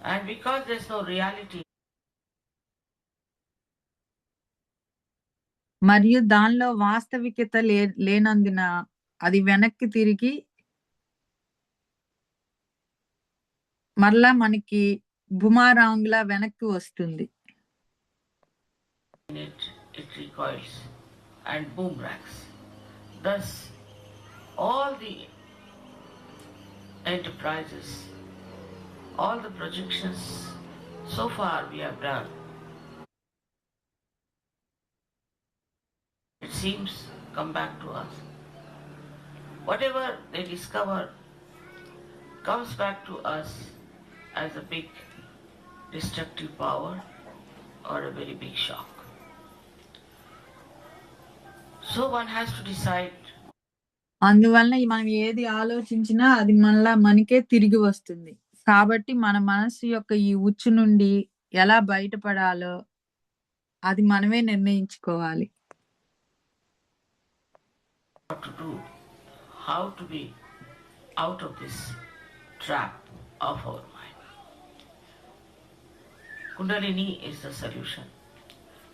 And because there's no reality, మరియు దానిలో వాస్తవికత లేనందున అది వెనక్కి తిరిగి మరలా మనకి బుమారాంగ్లా వెనక్కి వస్తుంది. it recoils and boomerangs. Thus, all the enterprises, all the projections so far we have done, it seems come back to us. Whatever they discover comes back to us as a big destructive power or a very big shock. So one has to decide. అందువలన మనం ఏది ఆలోచించినా అది మళ్ళా మనకే తిరిగి వస్తుంది. కాబట్టి మన మనసు యొక్క ఈ ఉచ్చు నుండి ఎలా బయటపడాలో అది మనమే నిర్ణయించుకోవాలి. What to do, how to be out of this trap of our mind. Kundalini is the solution.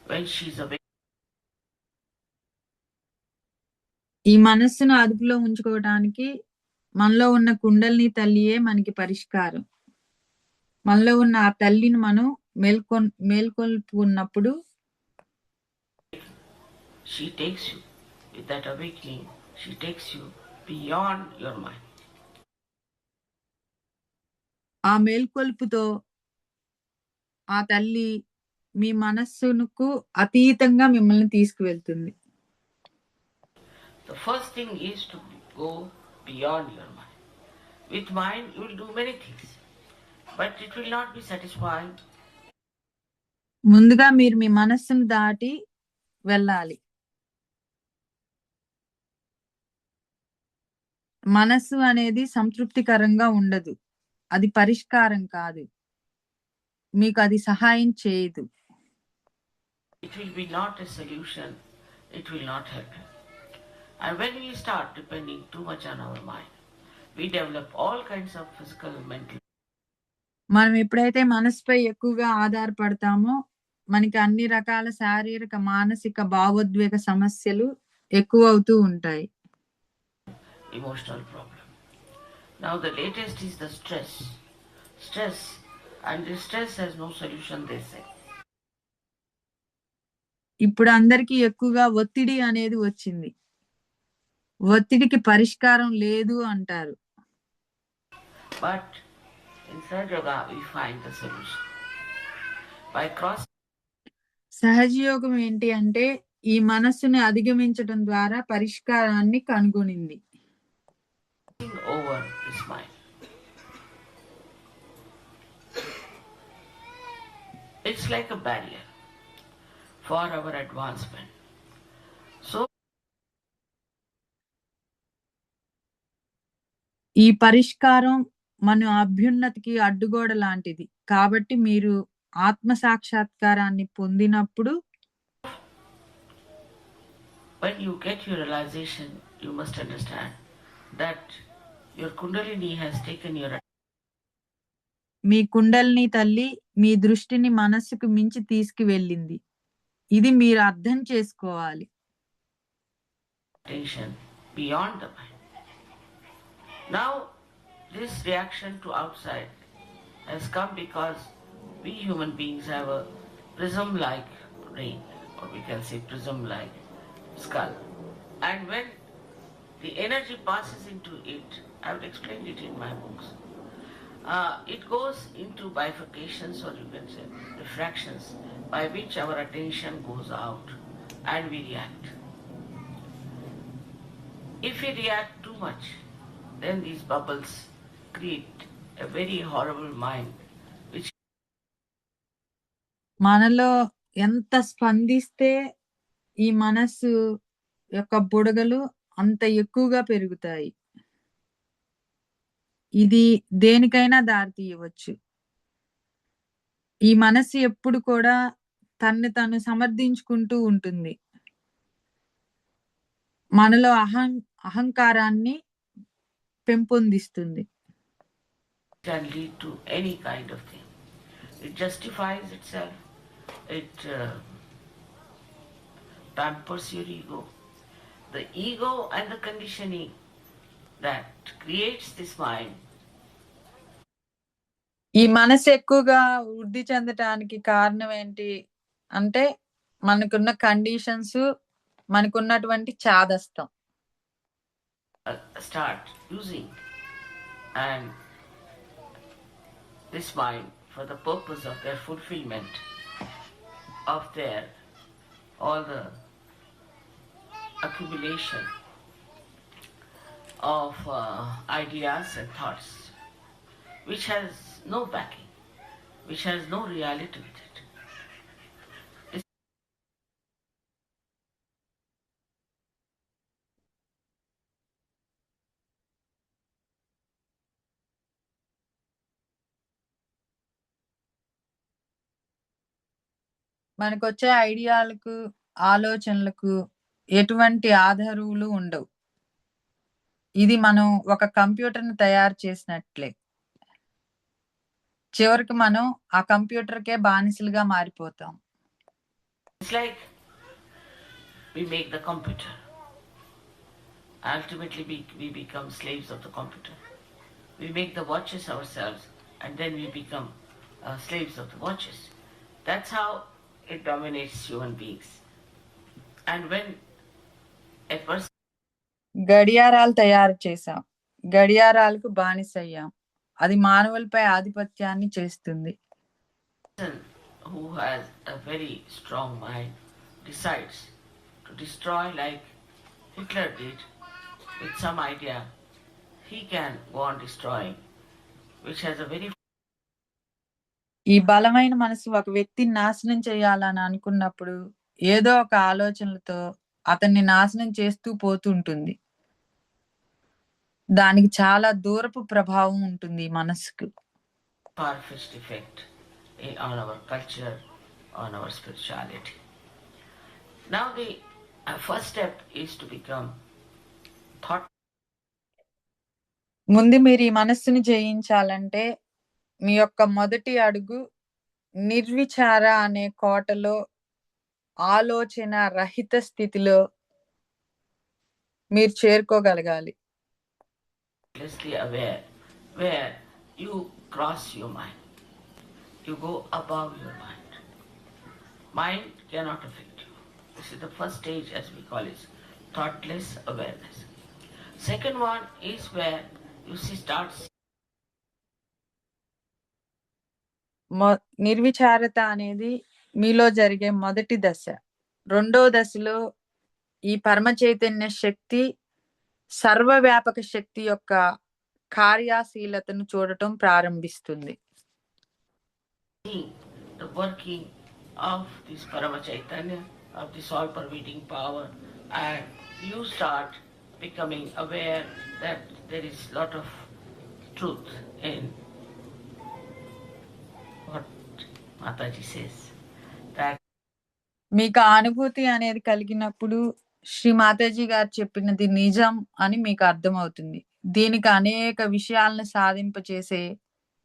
When she is awake, ఈ మనస్సును అదుపులో ఉంచుకోవడానికి మనలో ఉన్న కుండలిని తల్లియే మనకి పరిష్కారం. మనలో ఉన్న ఆ తల్లిని మనం మేల్కొల్పుకున్నప్పుడు she takes you with that awakening, she takes you beyond your mind. ఆ మేల్కొల్పుతో ఆ తల్లి మీ మనస్సుకు అతీతంగా మిమ్మల్ని తీసుకువెళ్తుంది. The first thing is to go beyond your mind. With mind, you will do many things, but it will not be satisfying. ముందుగా మీరు మీ మనస్సును దాటి వెళ్ళాలి. మనస్సు అనేది సంతృప్తికరంగా ఉండదు. అది పరిష్కారం కాదు. మీకు అది సహాయం చేయదు. it will be not a solution, it will not help you. And when we start depending too much on our mind, we develop all kinds of physical, mental. మనం ఎప్పుడైతే మనసుపై ఎక్కువగా ఆధారపడతామో మనకి అన్ని రకాల శారీరక మానసిక భావోద్వేగ సమస్యలు ఎక్కువ అవుతూ ఉంటాయి. Emotional problem. Now the latest is the stress. Stress, and this stress has no solution, they say. ఇప్పుడు అందరికీ ఎక్కువగా ఒత్తిడి అనేది వచ్చింది. ఒత్తిడికి పరిష్కారం లేదు అంటారు. But in Sahaja Yoga we find the solution. By crossing సహజయోగం ఏంటి అంటే ఈ మనస్సుని అధిగమించడం ద్వారా పరిష్కారాన్ని కనుగొనింది. over this mind. It's like a barrier for our advancement. So ఈ పరిష్కారం మన అభ్యున్నతికి అడ్డుగోడ లాంటిది. కాబట్టి మీరు ఆత్మ సాక్షాత్కారాన్ని పొందినప్పుడు when you get your realization, you must understand that your Kundalini has taken your. మీ కుండలిని తల్లి మీ దృష్టిని మనస్సుకు మించి తీసుకువెళ్ళింది. ఇది మీరు అర్థం చేసుకోవాలి. Attention beyond the mind. Now, this reaction to outside has come because we human beings have a prism-like brain, or we can say prism-like skull. And when the energy passes into it, I have explained it in my books, it goes into bifurcations, or you can say refractions, by which our attention goes out and we react. If we react too much, then these bubbles create a very horrible mind, which మనలో ఎంత స్పందిస్తే ఈ మనస్సు యొక్క బుడగలు అంత ఎక్కువగా పెరుగుతాయి. ఇది దేనికైనా దారి తీయవచ్చు. ఈ మనస్సు ఎప్పుడు కూడా తన్ను తను సమర్థించుకుంటూ ఉంటుంది. మనలో అహంకారాన్ని పెంపొందిస్తుంది. can lead to any kind of thing. It justifies itself, it pampers your ego. The ego and the conditioning that creates this mind. ఈ మనసు ఎక్కువగా వృద్ధి చెందటానికి కారణం ఏంటి అంటే మనకున్న కండిషన్స్, మనకున్నటువంటి చాదస్తం. Start using and this mind for the purpose of their fulfillment of their all the accumulation of ideas and thoughts which has no backing, which has no reality with it. మనకొచ్చే ఐడియాలకు, ఆలోచనలకు ఎటువంటి ఆధారాలు ఉండవు. ఇది మనం ఒక కంప్యూటర్‌ని తయారు చేసినట్లే. చివరికి మనం ఆ కంప్యూటర్‌కే బానిసలుగా మారిపోతాం. It's like we make the computer. Ultimately we become slaves of the computer. We make the watches ourselves and then we become slaves of the watches. That's how it dominates human beings. And when a person గడియారాలు తయారు చేశాం. గడియారాలకు బానిసయ్యాం. అది మానవులపై ఆధిపత్యాన్ని చేస్తుంది. who has a very strong mind decides to destroy like Hitler did with some idea, he can go on destroying, which has a very. ఈ బలమైన మనసు ఒక వ్యక్తిని నాశనం చేయాలని అనుకున్నప్పుడు ఏదో ఒక ఆలోచనలతో అతన్ని నాశనం చేస్తూ పోతుంటుంది. దానికి చాలా దూరపు ప్రభావం ఉంటుంది ఈ మనసుకు. far-fetched effect on our culture, on our spirituality. Now the first step is to become thought. ముందు మీరు ఈ మనస్సుని జయించాలంటే మీ యొక్క మొదటి అడుగు నిర్విచార అనే కోటలో ఆలోచన రహిత స్థితిలో మీరు చేరుకోగలగాలి. Consciously aware, where you cross your mind, you go above your mind. Mind cannot affect you. This is the first stage, as we call it, thoughtless awareness. Second one is where you start. నిర్విచారత అనేది మీలో జరిగే మొదటి దశ. రెండో దశలో ఈ పరమ చైతన్య శక్తి సర్వవ్యాపక శక్తి యొక్క కార్యాశీలతను చూడటం ప్రారంభిస్తుంది. The working of this Parama Chaitanya, of this all-pervading power, and you start becoming aware that there is lot of truth in what Mataji says. That మీకు ఆ అనుభూతి అనేది కలిగినప్పుడు శ్రీ మాతాజీ గారు చెప్పినది నిజం అని మీకు అర్థమవుతుంది. దీనికి అనేక విషయాలను సాధింపచేసే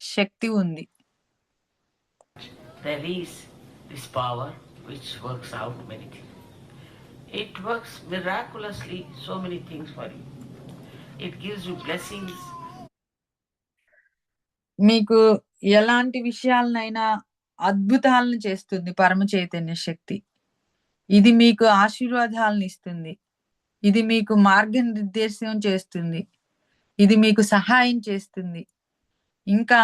శక్తి ఉంది. there is this power which works out many things. It works miraculously so many things for you. It gives you blessings. మీకు ఎలాంటి విషయాలనైనా అద్భుతాలను చేస్తుంది పరమ చైతన్య శక్తి. ఇది మీకు ఆశీర్వాదాలను ఇస్తుంది. ఇది మీకు మార్గనిర్దేశం చేస్తుంది. ఇది మీకు సహాయం చేస్తుంది. ఇంకా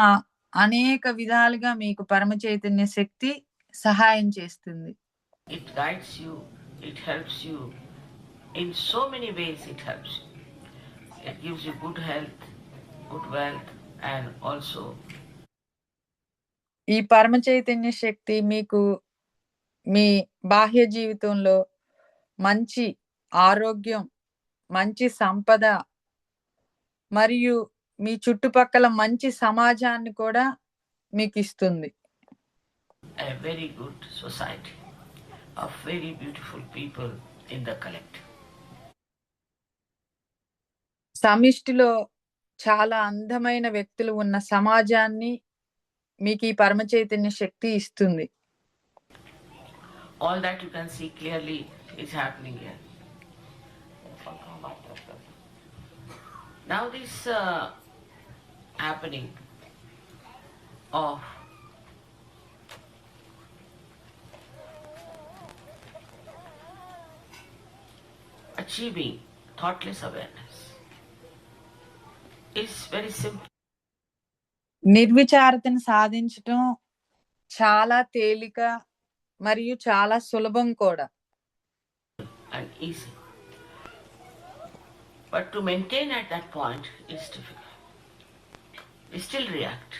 అనేక విధాలుగా మీకు పరమ చైతన్య శక్తి సహాయం చేస్తుంది. It guides you, it helps you. In so many ways it helps you. It gives you good health, good wealth, and also ఈ పరమ చైతన్య శక్తి మీకు మీ బాహ్య జీవితంలో మంచి ఆరోగ్యం, మంచి సంపద మరియు మీ చుట్టుపక్కల మంచి సమాజాన్ని కూడా మీకు ఇస్తుంది. a very good society of very beautiful people in the collective. సమిష్టిలో చాలా అందమైన వ్యక్తులు ఉన్న సమాజాన్ని మీకు ఈ పరమ చైతన్య శక్తి ఇస్తుంది. All that you can see clearly is happening here. Now this happening of achieving thoughtless awareness is very simple. నిర్విచారతను సాధించటం చాలా తేలిక మరియు చాలా సులభం కూడా. And easy. But to maintain at that point is difficult. We still react.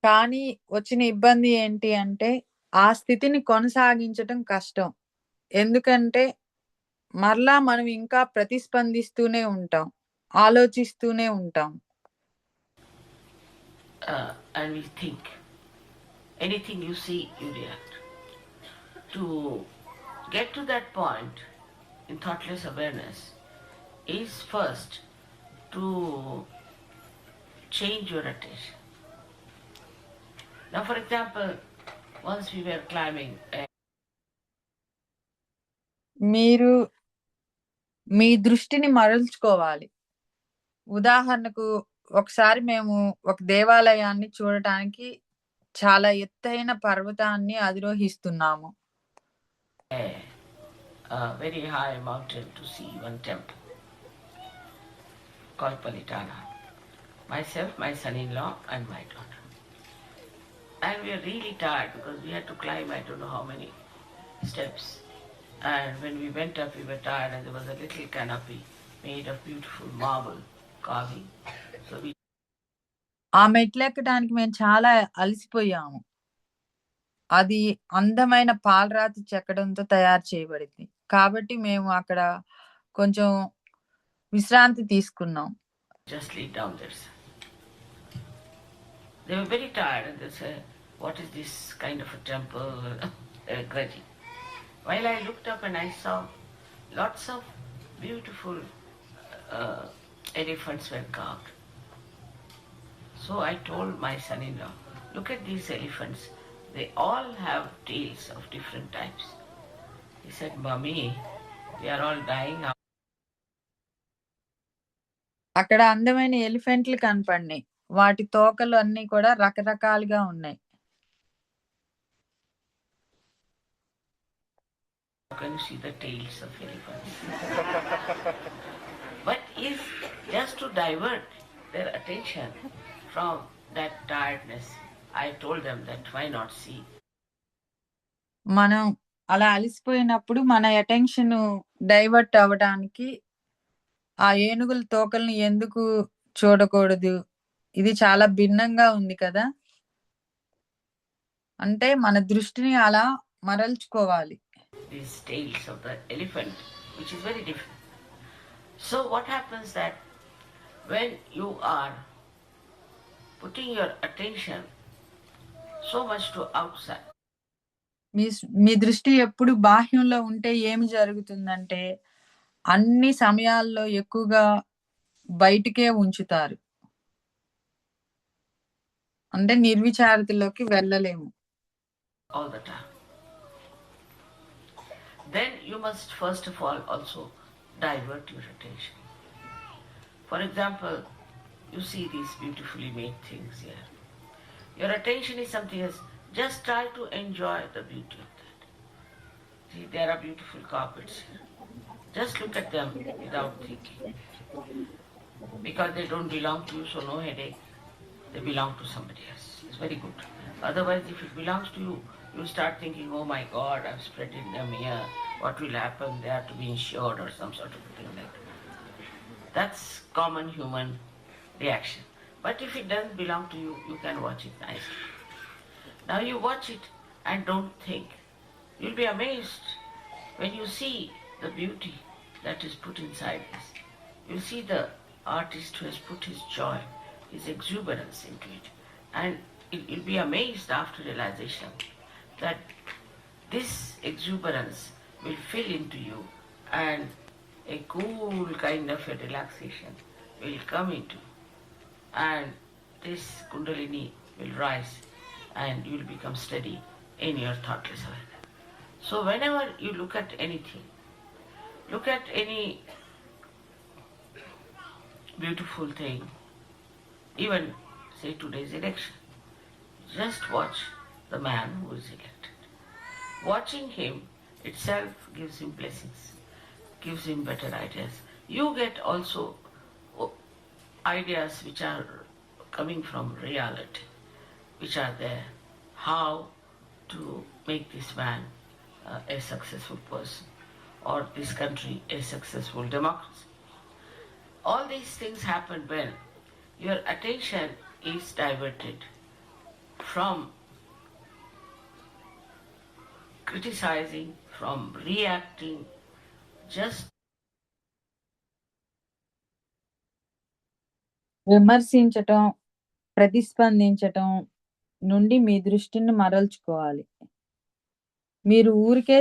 కానీ వచ్చిన ఇబ్బంది ఏంటి అంటే ఆ స్థితిని కొనసాగించటం కష్టం. ఎందుకంటే మరలా మనం ఇంకా ప్రతిస్పందిస్తూనే ఉంటాం, ఆలోచిస్తూనే ఉంటాం. And we think. Anything you see, you react. To get to that point in thoughtless awareness is first to change your attention. Now, for example, once we were climbing మీరు మీ దృష్టిని మరల్చుకోవాలి. ఉదాహరణకు ఒకసారి మేము ఒక దేవాలయాన్ని చూడటానికి చాలా ఎత్తైన పర్వతాన్ని అధిరోహిస్తున్నాము. a very high mountain to see one temple called Palitana. Myself, my son-in-law, and my daughter. And we are really tired because we had to climb I don't know how many steps. And when we went up, we were tired, and there was a little canopy made of beautiful marble carving. So we ఆ మెట్లెక్కడానికి మేము చాలా అలసిపోయాము. అది అందమైన పాలరాతి చెక్కడంతో తయారు చేయబడింది. కాబట్టి మేము అక్కడ కొంచెం విశ్రాంతి తీసుకున్నాం. just lay down there. They were very tired and they said, what is this kind of a temple? They were grudging. While I looked up and I saw lots of beautiful uh, elephants were carved. So I told my son-in-law, look at these elephants. They all have tails of different types. He said, Mummy, they are all dying out. అక్కడ అందమైన ఎలిఫెంట్లు కనపడినాయి. వాటి తోకలు అన్ని కూడా రకరకాలుగా ఉన్నాయి. How can you see the tails of elephants? But if just to divert their attention from that tiredness, I told them that why not see? మనం అలా అలసిపోయినప్పుడు మన అటెన్షన్ డైవర్ట్ అవ్వడానికి ఆ ఏనుగుల తోకల్ని ఎందుకు చూడకూడదు? ఇది చాలా భిన్నంగా ఉంది కదా! అంటే మన దృష్టిని అలా మరల్చుకోవాలి. These tails of the elephant, which is very different. So what happens that when you are putting your attention so much to outside, మీ దృష్టి ఎప్పుడు బాహ్యంలో ఉంటే ఏమి జరుగుతుందంటే, అన్ని సమయాల్లో ఎక్కువగా బయటికే ఉంచుతారు. అంటే నిర్విచారతలోకి వెళ్ళలేము. all the time. Then you must first of all also divert your attention. For example, you see these beautifully made things here. Your attention is something else. Just try to enjoy the beauty of that. See, there are beautiful carpets here. Just look at them without thinking. Because they don't belong to you, so no headache. They belong to somebody else. It's very good. Otherwise, if it belongs to you, you start thinking, oh my God, I've spreaded them here. What will happen? They have to be insured or some sort of thing like that. That's common human reaction. But if it doesn't belong to you, you can watch it nicely. Now you watch it and don't think. You'll be amazed when you see the beauty that is put inside this. You'll see the artist who has put his joy, his exuberance into it. And you'll be amazed after realization that this exuberance will fill into you and a cool kind of a relaxation will come into, and this kundalini will rise and you will become steady in your thoughtless awareness. So whenever you look at anything, look at any beautiful thing, even say today's election, just watch the man who is elected. Watching him itself gives him blessings, gives him better ideas. You get also ideas which are coming from reality, which are there. How to make this man a successful person, or this country a successful democracy. All these things happen when your attention is diverted from criticizing, from reacting, just విమర్శించటం, ప్రతిస్పందించటం నుండి మీ దృష్టిని మరల్చుకోవాలి. మీరు ఊరికే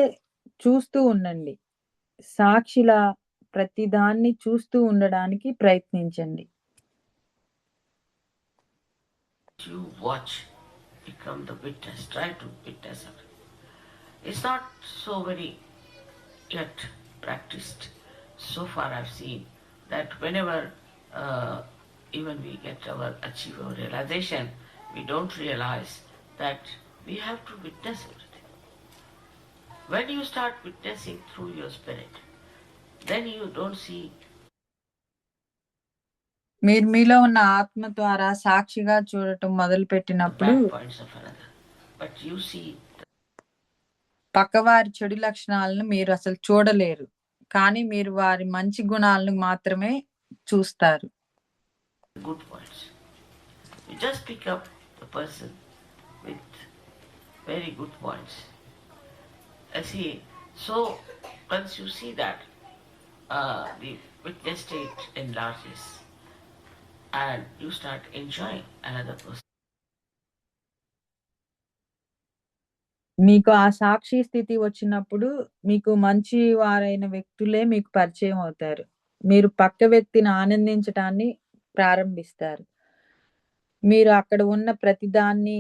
చూస్తూ ఉండండి. సాక్షిలా ప్రతిదాన్ని చూస్తూ ఉండడానికి ప్రయత్నించండి. you watch, become the witness, try to witness it. It's not so very yet practiced. So far I've seen that whenever even we achieve our realization, we don't realize that we have to witness everything. When you start witnessing through your spirit, then you don't see. మీరు మీలో ఉన్న ఆత్మ ద్వారా సాక్షిగా చూడటం మొదలుపెట్టినప్పుడు But you see పక్కవారి చెడు లక్షణాలను మీరు అసలు చూడలేరు. కానీ మీరు వారి మంచి గుణాలను మాత్రమే చూస్తారు. good points. You just pick up the person with very good points. See, so once you see that, the witness state enlarges and you start enjoying another person. మీకు ఆ సాక్షి స్థితి వచ్చినప్పుడు మీకు మంచి వారైన వ్యక్తులే మీకు పరిచయం అవుతారు. మీరు పక్క వ్యక్తిని ఆనందించటాన్ని ప్రారంభిస్తారు. మీరు అక్కడ ఉన్న ప్రతిదాన్ని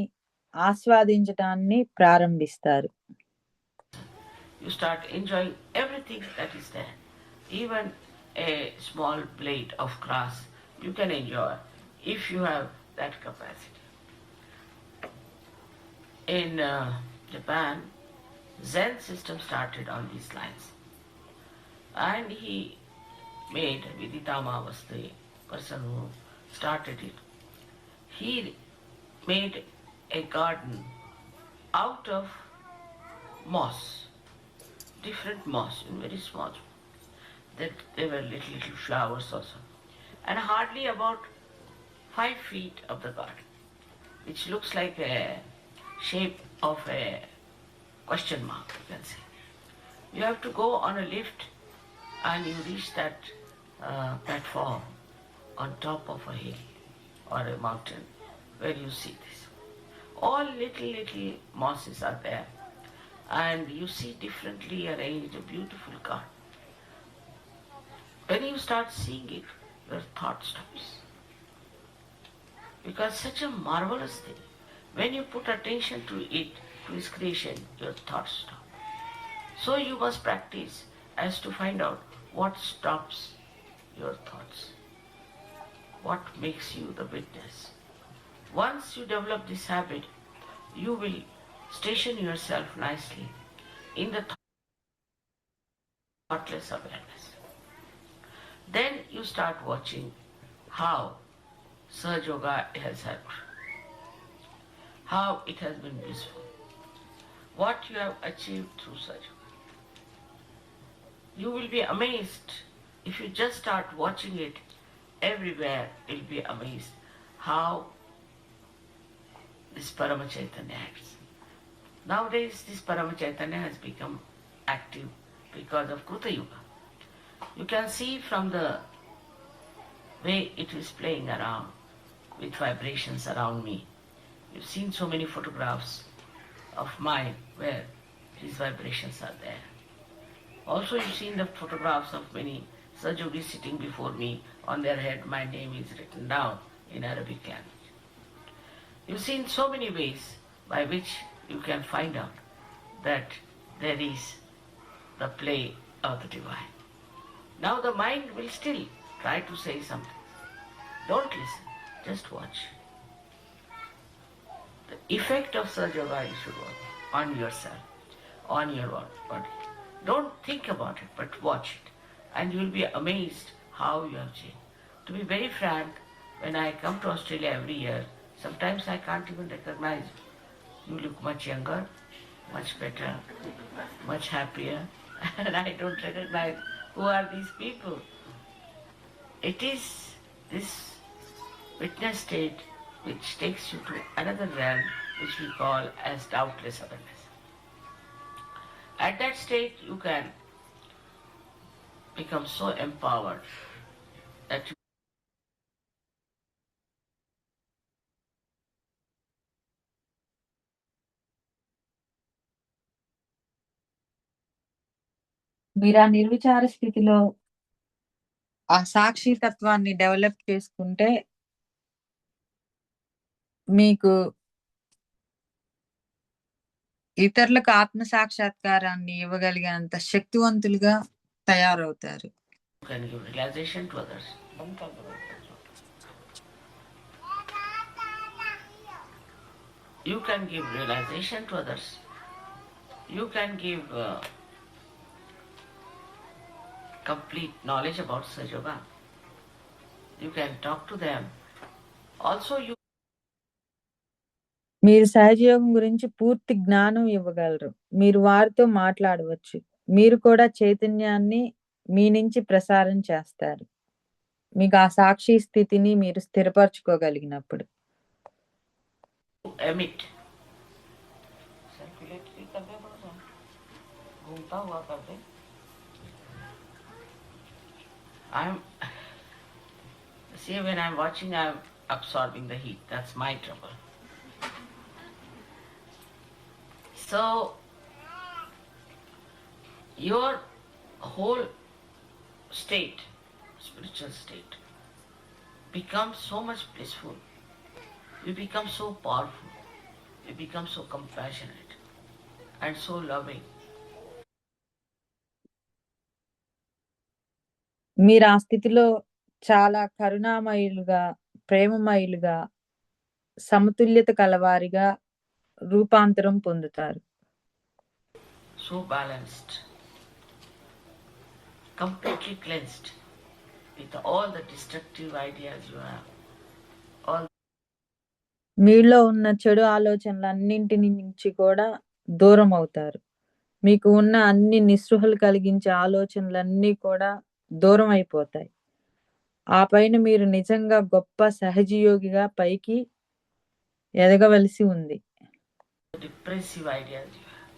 ఆస్వాదించటాన్ని ప్రారంభిస్తారు. You start enjoying everything that is there. Even a small blade of grass you can enjoy if you have that capacity. In Japan, Zen system started on these lines. And he made, Viditama was the person who started it. He made a garden out of moss, different moss in very small. That there were little flowers also. And hardly about 5 feet of the garden, which looks like a shape of a question mark, you can say. You have to go on a lift and you reach that platform on top of a hill or a mountain where you see this. All little mosses are there and you see differently arranged a beautiful garden. When you start seeing it, your thought stops. Because such a marvelous thing, when you put attention to it, to its creation, your thoughts stop. So you must practice as to find out what stops your thoughts, what makes you the witness. Once you develop this habit, you will station yourself nicely in the thoughtless awareness. Then you start watching how Sahaja Yoga has helped, how it has been useful, what you have achieved through Sahaja Yoga. You will be amazed if you just start watching it everywhere. You'll be amazed how this Parama Chaitanya acts. Nowadays, this Parama Chaitanya has become active because of Kruta Yuga. You can see from the way it is playing around with vibrations around me. You've seen so many photographs of mine where these vibrations are there. Also, you've seen the photographs of many Sajogis sitting before me. On their head, my name is written down in Arabic language. You've seen so many ways by which you can find out that there is the play of the divine. Now the mind will still try to say something. Don't listen, just watch. The effect of Sahaja Yoga you should watch on yourself, on your body. Don't think about it, but watch it. And you will be amazed how you have changed. To be very frank, when I come to Australia every year, sometimes I can't even recognize you. You look much younger, much better, much happier, and I don't recognize who are these people. It is this witness state which takes you to another realm which we call as doubtless awareness. At that state, you can become so empowered that you మీరు ఆ నిర్విచార స్థితిలో ఆ సాక్షి తత్వాన్ని develop చేసుకుంటే మీకు ఇతరులకు ఆత్మ సాక్షాత్కారాన్ని ఇవ్వగలిగేంత శక్తివంతులుగా తయారవుతారు. can give realization to others. You can give realization to others. You can give complete knowledge about Sahaja Yoga. You can talk to them. Also, you మీరు సహజయోగం గురించి పూర్తి జ్ఞానం ఇవ్వగలరు. మీరు వారితో మాట్లాడవచ్చు. మీరు కూడా చైతన్యాన్ని మీ నుంచి ప్రసారం చేస్తారు. మీకు ఆ సాక్షి స్థితిని మీరు స్థిరపరచుకోగలిగినప్పుడు. emit. Circulatory कर दे थोड़ा सा, घूमता हुआ कर दे. See, when I'm watching, I'm absorbing the heat. That's my trouble. So your whole state, spiritual state, becomes so much blissful. You become so powerful. You become so compassionate and so loving. మీరు ఆ స్థితిలో చాలా కరుణామయులుగా, ప్రేమమయులుగా, సమతుల్యత కలవారిగా రూపాంతరం పొందుతారు. So balanced, completely cleansed with all the destructive ideas you have. All మీలో ఉన్న చెడు ఆలోచనలన్నింటి నుంచి కూడా దూరం అవుతారు. మీకు ఉన్న అన్ని నిస్పృహలు కలిగించే ఆలోచనలన్నీ కూడా దూరం అయిపోతాయి. ఆ పైన మీరు నిజంగా గొప్ప సహజయోగిగా పైకి ఎదగవలసి ఉంది. depressive ideas you have.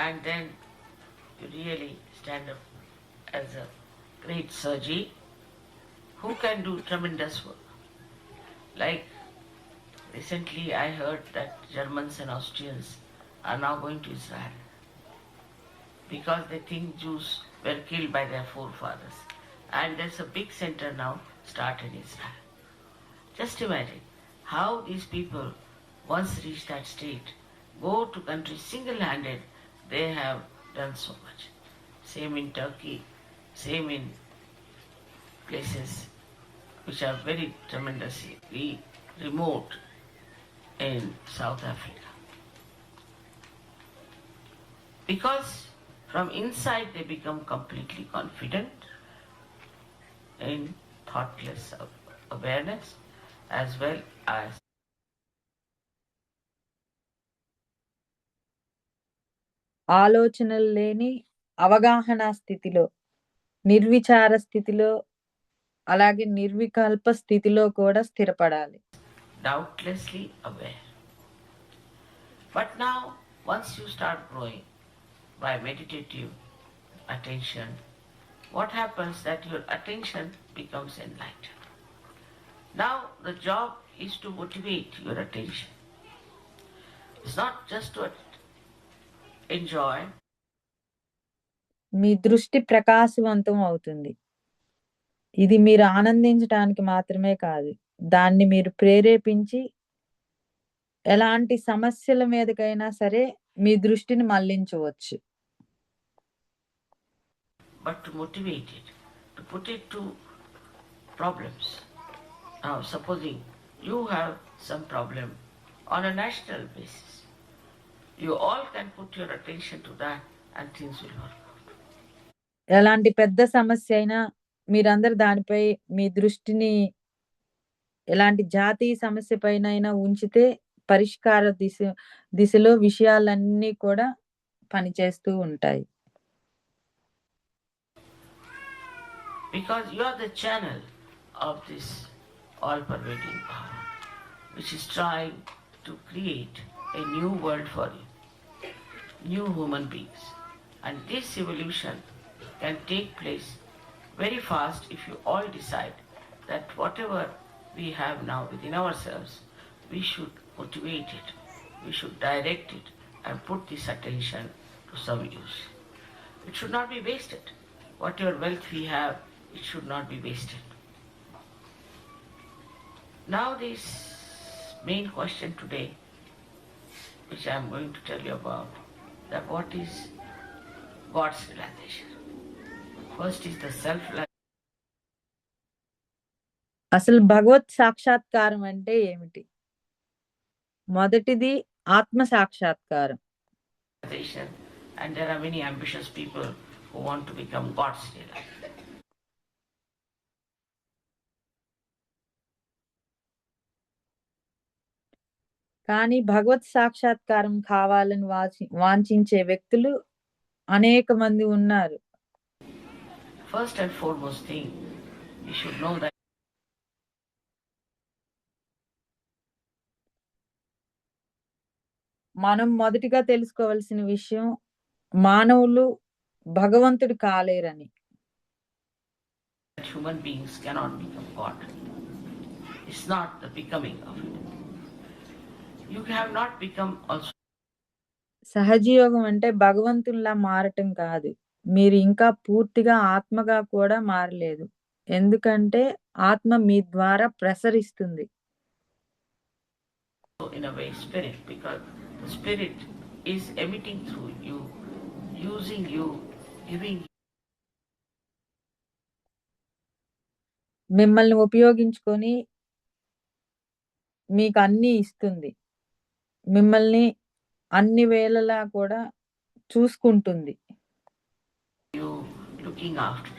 And then you really stand up as a great surgeon who can do tremendous work. Like recently I heard that Germans and Austrians are now going to Israel because they think Jews were killed by their forefathers. And there's a big center now started in Israel. Just imagine how these people, once reach that state, go to countries single-handed, they have done so much. Same in Turkey, same in places which are very tremendously remote in South Africa. Because from inside they become completely confident in thoughtless awareness as well as ఆలోచనలు లేని అవగాహన స్థితిలో, నిర్విచార స్థితిలో, అలాగే నిర్వికల్ప స్థితిలో కూడా స్థిరపడాలి. doubtlessly aware. But now, once you start growing by meditative attention, what happens that your attention becomes enlightened. Now the job is to motivate your attention. It's not just to enjoy. మీ దృష్టి ప్రకాశవంతం అవుతుంది. ఇది మీరు ఆనందించడానికి మాత్రమే కాదు, దాన్ని మీరు ప్రేరేపించి ఎలాంటి సమస్యల మీదకైనా సరే మీ దృష్టిని మళ్లించవచ్చు. But to motivate it, to put it to problems. Now supposing you have some problem on a national basis, you all can put your attention to that and things will work out. ఎలాంటి పెద్ద సమస్య అయినా మీరందరూ దానిపై మీ దృష్టిని ఎలాంటి జాతీయ సమస్య పైన ఉంచితే పరిష్కార దిశలో విషయాలన్నీ కూడా పనిచేస్తూ ఉంటాయి. Because you are the channel of this all-pervading power, which is trying to create a new world for you, new human beings. And this evolution can take place very fast if you all decide that whatever we have now within ourselves, we should motivate it, we should direct it and put this attention to some use. It should not be wasted. Whatever wealth we have, it should not be wasted. Now this main question today, which I am going to tell you about, that what is God's realization. First is the self-realization. అసలు భగవత్ సాక్షాత్కారం అంటే ఏమిటి? మొదటిది ఆత్మ సాక్షాత్కారం. And there are many ambitious people who want to become God's realization. కానీ భగవత్ సాక్షాత్కారం కావాలని వాంఛించే వ్యక్తులు అనేక మంది ఉన్నారు. First and foremost thing, you should know that మనం మొదటిగా తెలుసుకోవాల్సిన విషయం, మానవులు భగవంతుడు కాలేరని. Human beings cannot become God. It's not the becoming of it. You have not become also సహజయోగం అంటే భగవంతునిలా మారటం కాదు. మీరు ఇంకా పూర్తిగా ఆత్మగా కూడా మారలేదు. ఎందుకంటే ఆత్మ మీ ద్వారా ప్రసరిస్తుంది. So in a way, spirit, because the spirit is emitting through you, using you, giving you. మిమ్మల్ని ఉపయోగించుకొని మీకు అన్నీ ఇస్తుంది. మిమ్మల్ని అన్ని వేళలా కూడా చూసుకుంటుంది. You looking after.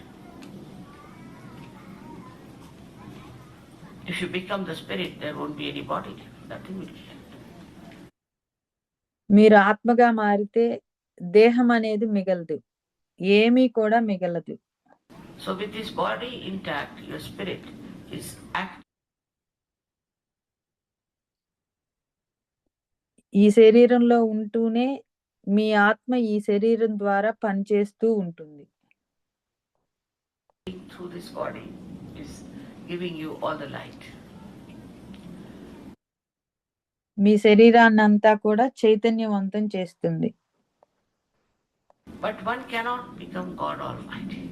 If you become the spirit, there won't be any body. Nothing will be left. మీరు ఆత్మగా మారితే దేహం అనేది మిగలదు. ఏమీ కూడా మిగలదు. So with this body intact, your spirit is active. ఈ శరీరంలో ఉంటూనే మీ ఆత్మ ఈ శరీరం ద్వారా పనిచేస్తూ ఉంటుంది. Through this body is giving you all the light. మీ శరీరాన్నంతా కూడా చైతన్యవంతం చేస్తుంది. But one cannot become God Almighty.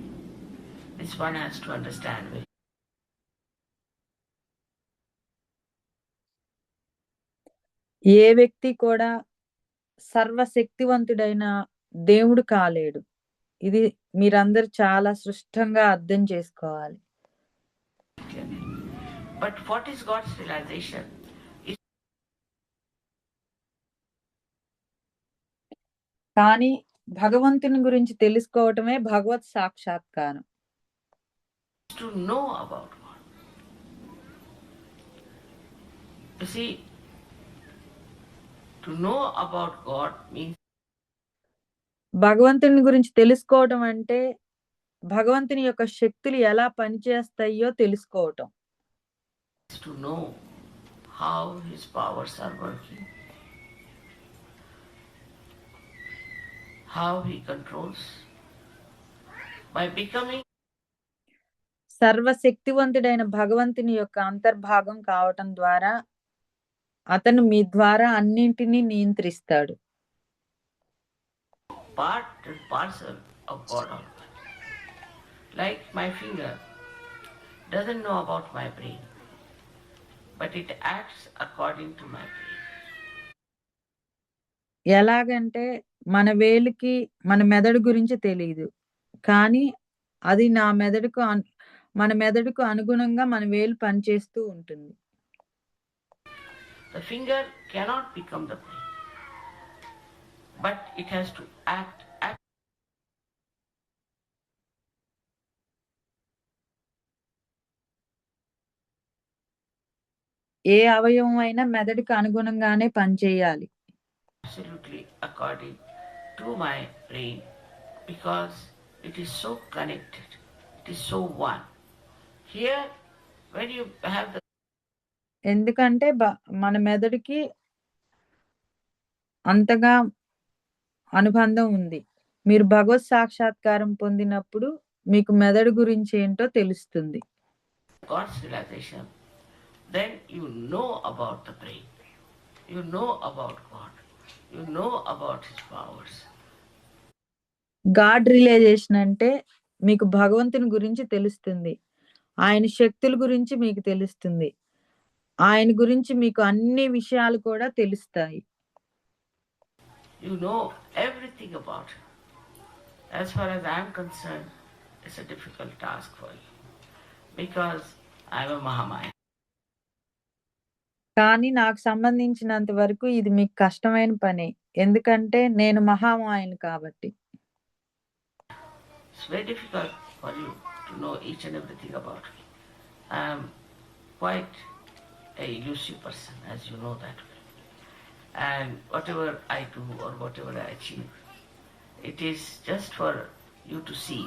This one has to understand. ఏ వ్యక్తి కూడా సర్వశక్తివంతుడైన దేవుడు కాలేడు. ఇది మీరందరూ చాలా స్పష్టంగా అర్థం చేసుకోవాలి. But what is God's realization? కానీ భగవంతుని గురించి తెలుసుకోవటమే భగవత్ సాక్షాత్కారం. To know about God. You see, to know about God means భగవంతుని గురించి తెలుసుకోవటం అంటే భగవంతుని యొక్క శక్తులు ఎలా పనిచేస్తాయో తెలుసుకోవటం. to know how his powers are working, how he controls. By becoming సర్వశక్తివంతుడైన భగవంతుని యొక్క అంతర్భాగం కావటం ద్వారా అతను మీ ద్వారా అన్నింటినీ నియంత్రిస్తాడు. part and parcel of God Almighty. Like my finger doesn't know about my brain, but it acts according to my brain. ఎలాగంటే మన వేలికి మన మెదడు గురించి తెలియదు, కానీ అది మన మెదడుకు అనుగుణంగా మన వేలు పనిచేస్తూ ఉంటుంది. The finger cannot become the brain, but it has to act. ఏ అవయవం అయినా మెదడుకు అనుగుణంగానే పనిచేయాలి. Absolutely according to my brain, because it is so connected, it is so one. Here, when you have the ఎందుకంటే మన మెదడుకి అంతగా అనుబంధం ఉంది. మీరు భగవత్ సాక్షాత్కారం పొందినప్పుడు మీకు మెదడు గురించి ఏంటో తెలుస్తుంది. God's realization, then you know about the brain, you know about God, you know about his powers. God realization అంటే మీకు భగవంతుని గురించి తెలుస్తుంది, ఆయన శక్తుల గురించి మీకు తెలుస్తుంది, ఆయన గురించి మీకు అన్ని విషయాలు కూడా తెలుస్తాయి. You know everything about him. As far as I am concerned, it's a difficult task for you, because I am a Mahamaya. కానీ నాకు సంబంధించినంత వరకు ఇది మీకు కష్టమైన పని, ఎందుకంటే నేను మహామాయను కాబట్టి. It's very difficult for you to know each and everything about me. I am quite a elusive person, as you know that well. And whatever I do or whatever I achieve, it is just for you to see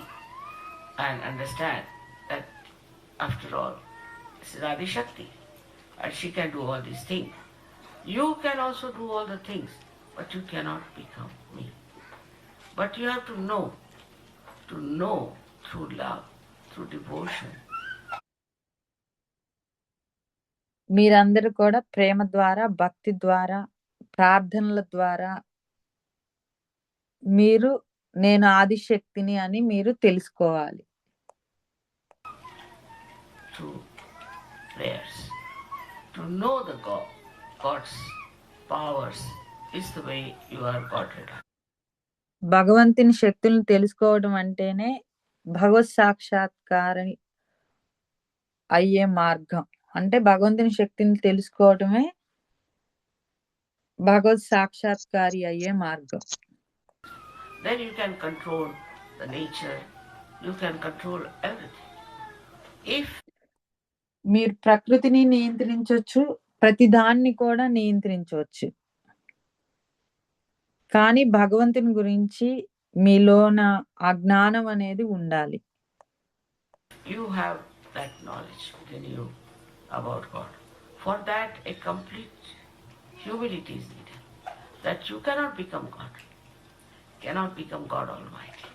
and understand that after all, this is Adi Shakti and she can do all these things. You can also do all the things, but you cannot become me. But you have to know through love, through devotion. మీరందరూ కూడా ప్రేమ ద్వారా, భక్తి ద్వారా, ప్రార్థనల ద్వారా మీరు నేను ఆదిశక్తిని అని మీరు తెలుసుకోవాలి. through prayers. To know the God's powers is the way you are God realized. భగవంతుని శక్తులను తెలుసుకోవడం అంటేనే భగవత్ సాక్షాత్కారం అయ్యే మార్గం. అంటే భగవంతుని శక్తిని తెలుసుకోవడమే భగవత్ సాక్షాత్కారి అయ్యే మార్గం. Then you can control the nature, you can control everything. If మీరు ప్రకృతిని నియంత్రించవచ్చు, ప్రతిదాన్ని కూడా నియంత్రించవచ్చు. కానీ భగవంతుని గురించి మీలోన ఆ జ్ఞానం అనేది ఉండాలి. you have that knowledge within you about God, for that a complete humility is needed. That you cannot become God, cannot become God Almighty,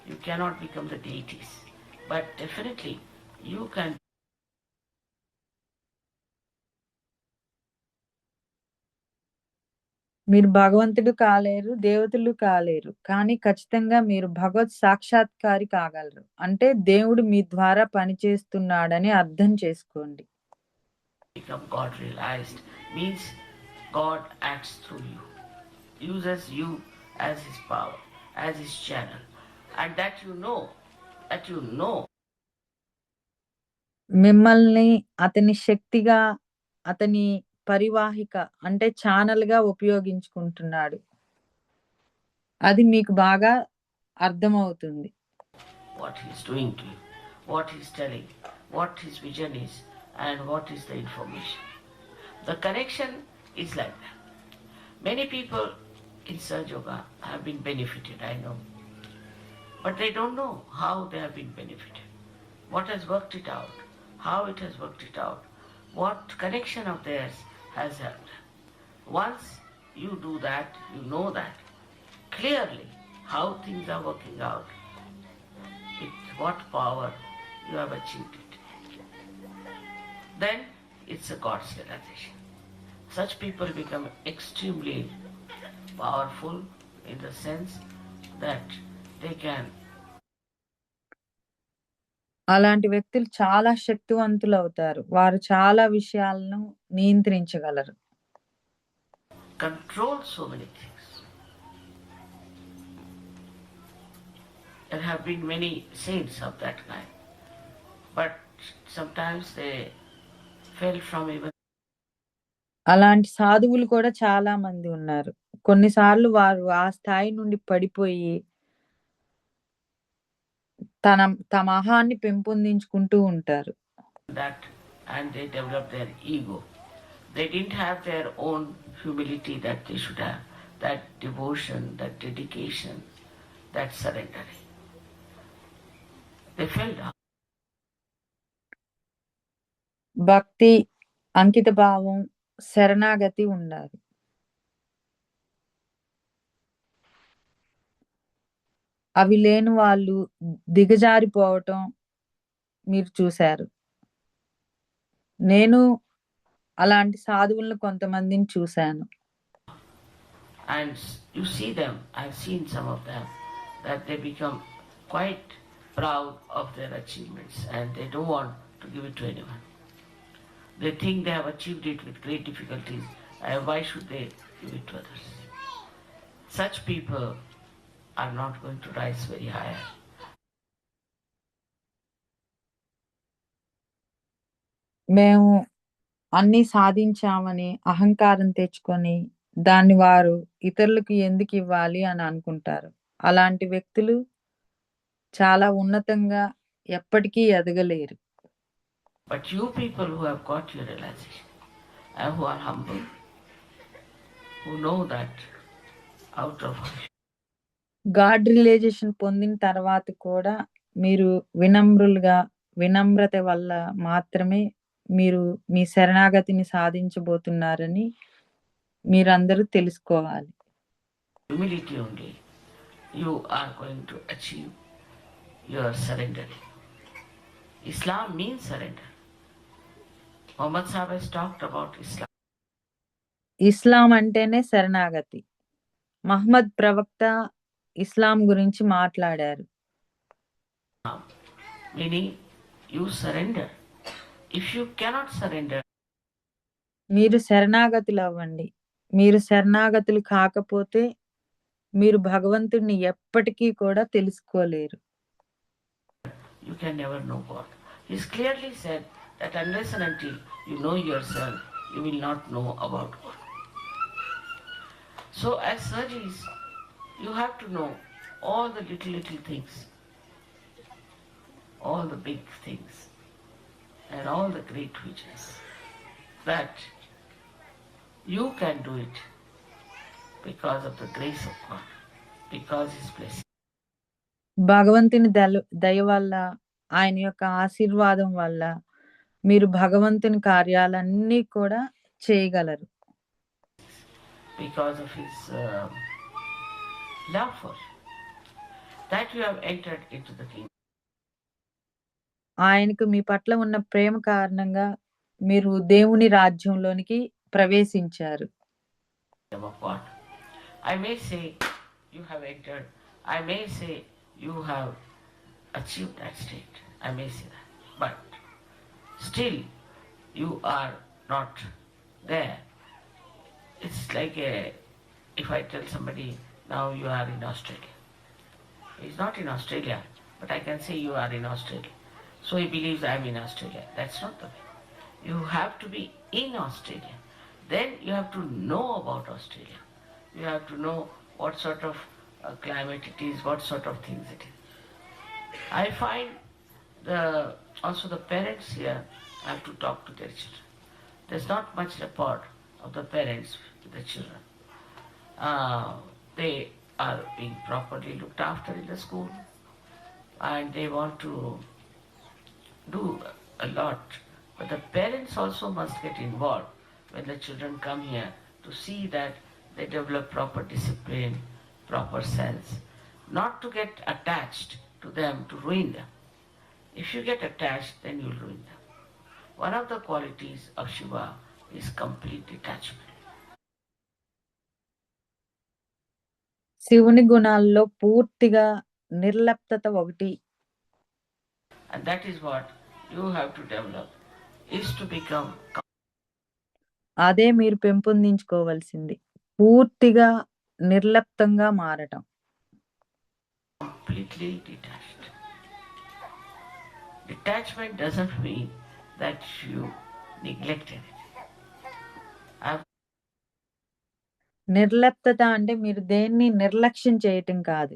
you cannot become the deities, but definitely you can. మీరు భగవంతుడు కాలేరు, దేవతలు కాలేరు, కానీ ఖచ్చితంగా మీరు భగవత్ సాక్షాత్కారి కాగలరు. అంటే దేవుడు మీ ద్వారా పనిచేస్తున్నాడని అర్థం చేసుకోండి. Become God realized means God acts through you, uses you as his power, as his channel, and that you know. మిమ్మల్ని అతని శక్తిగా, అతని పరివాహిక అంటే ఛానల్ గా ఉపయోగించుకుంటున్నాడు. అది మీకు బాగా అర్థమవుతుంది. What he is doing to you, what he is telling, what his vision is, and what is the information. The connection is like that. Many people in Sahaja Yoga have been benefited, I know. But they don't know how they have been benefited. What has worked it out, how it has worked it out, what connection of theirs has helped. Once you do that, you know that clearly how things are working out, with what power you have achieved it. Then it's a God's realization. Such people become extremely powerful in the sense that they can. అలాంటి వ్యక్తులు చాలా శక్తివంతులు అవుతారు. వారు చాలా విషయాలను నియంత్రించగలరు. Control so many things. There have been many saints of that kind, but sometimes they fell from even. అలాంటి సాధువులు కూడా చాలా మంది ఉన్నారు. కొన్నిసార్లు వారు ఆ స్థాయి నుండి పడిపోయి తమ అహాన్ని పెంపొందించుకుంటూ ఉంటారు. That and they develop their ego. They didn't have their own humility that they should have, that devotion, that dedication, that surrendering. They fell down. భక్తి, అంకిత భావం, శరణాగతి ఉండాలి. అవి లేని వాళ్ళు దిగజారిపోవటం మీరు చూశారు. నేను అలాంటి సాధువులను కొంతమందిని చూశాను. And you see them, I've seen some of them, that they become quite proud of their achievements and they don't want to give it to anyone. They think they have achieved it with great difficulties, and why should they give it to others? Such people are not going to rise very high. మేము అన్ని సాధించామని అహంకారం తెచ్చుకొని దాన్ని వారు ఇతరులకు ఎందుకు ఇవ్వాలి అని అనుకుంటారు. అలాంటి వ్యక్తులు చాలా ఉన్నతంగా ఎప్పటికీ ఎదగలేరు. But you people who have got your realization and who are humble, who know that out of god realisation పొందిన తర్వాత కూడా మీరు వినమ్రత వల్ల మాత్రమే మీరు మీ శరణాగతిని సాధించబోతున్నారని మీరందరూ తెలుసుకోవాలి. humility only, you are going to achieve your surrendering. Islam means surrender. Muhammad Sahib has talked about Islam. ఇస్లాం అంటేనే శరణాగతి. మహమ్మద్ ప్రవక్త ఇస్లాం గురించి మాట్లాడారు. Meaning you surrender. If you cannot surrender, మీరు శరణాగతులు అవ్వండి. మీరు శరణాగతులు కాకపోతే మీరు భగవంతుడిని ఎప్పటికీ కూడా తెలుసుకోలేరు. you can never know God. He's clearly said that unless and until you know yourself, you will not know about God. So as sadhus, you have to know all the little things, all the big things, and all the great visions, that you can do it because of the grace of God, because His blessing. భగవంతుని దయ వల్ల, ఆయన యొక్క ఆశీర్వాదం వల్ల మీరు భగవంతుని కార్యాలన్నీ కూడా చేయగలరు. Because of His love for you, that you have entered into the kingdom. ఆయనకు మీ పట్ల ఉన్న ప్రేమ కారణంగా మీరు దేవుని రాజ్యంలోనికి ప్రవేశించారు. Of God. I may say you have entered, I may say you have achieved that state, I may say that, but still you are not there. It's like if I tell somebody now you are in Australia. He's not in Australia, but I can say you are in Australia. So he believes I am in Australia. That's not the way. You have to be in Australia. Then you have to know about Australia. You have to know what sort of climate it is, what sort of things it is. I find also the parents here have to talk to their children. There's not much rapport of the parents with the children. They are being properly looked after in the school, and they want to do a lot. But the parents also must get involved when the children come here to see that they develop proper discipline, proper sense, not to get attached to them to ruin them. If you get attached, then you'll ruin them. One of the qualities of Shiva is complete detachment. శివుని గుణాల్లో పూర్తిగా నిర్లిప్తత ఒకటి. And that is what you have to develop, is to become. అదే మీరు పెంపొందించుకోవాల్సింది, పూర్తిగా నిర్లిప్తంగా మారటం. Completely detached. Detachment doesn't mean that you neglect anything. నిర్లిప్తత అంటే మీరు దేన్ని నిర్లక్ష్యం చేయటం కాదు.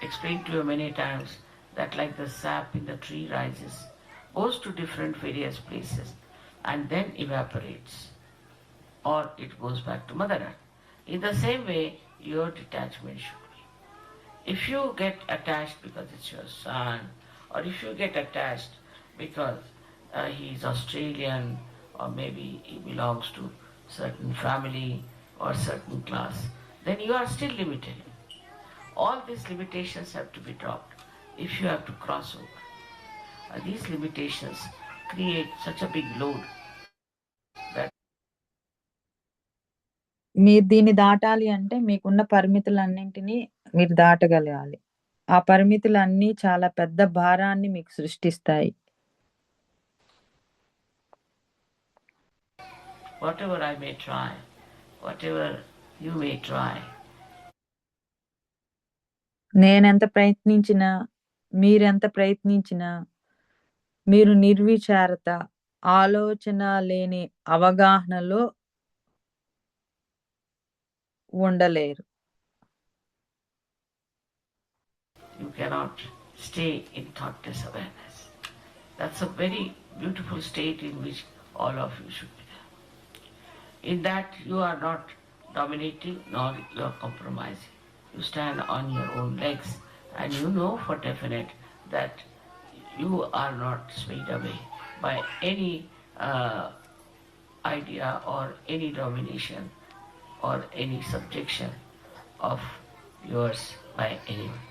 Explained to you many times that like the sap in the tree rises, goes to different various places and then evaporates, or it goes back to Mother Earth. In the same way, your detachment should be. If you get attached because it's your son, or if you get attached because he is Australian, or maybe he belongs to certain family or certain class, then you are still limited. All these limitations have to be dropped if you have to cross over. These limitations create such a big load that మీరు దీన్ని దాటాలి అంటే మీకున్న పరిమితులన్నింటినీ మీరు దాటగలగాలి. ఆ పరిమితులన్నీ చాలా పెద్ద భారాన్ని మీకు సృష్టిస్తాయి. whatever I may try, whatever you may try, నేనెంత ప్రయత్నించినా, మీరెంత ప్రయత్నించినా, మీరు నిర్విచారత, ఆలోచన లేని అవగాహనలో ఉండలేరు. you cannot stay in thoughtless awareness. That's a very beautiful state in which all of you should be there. In that you are not dominating nor you are compromising. You stand on your own legs and you know for definite that you are not swayed away by any idea or any domination or any subjection of yours by anyone.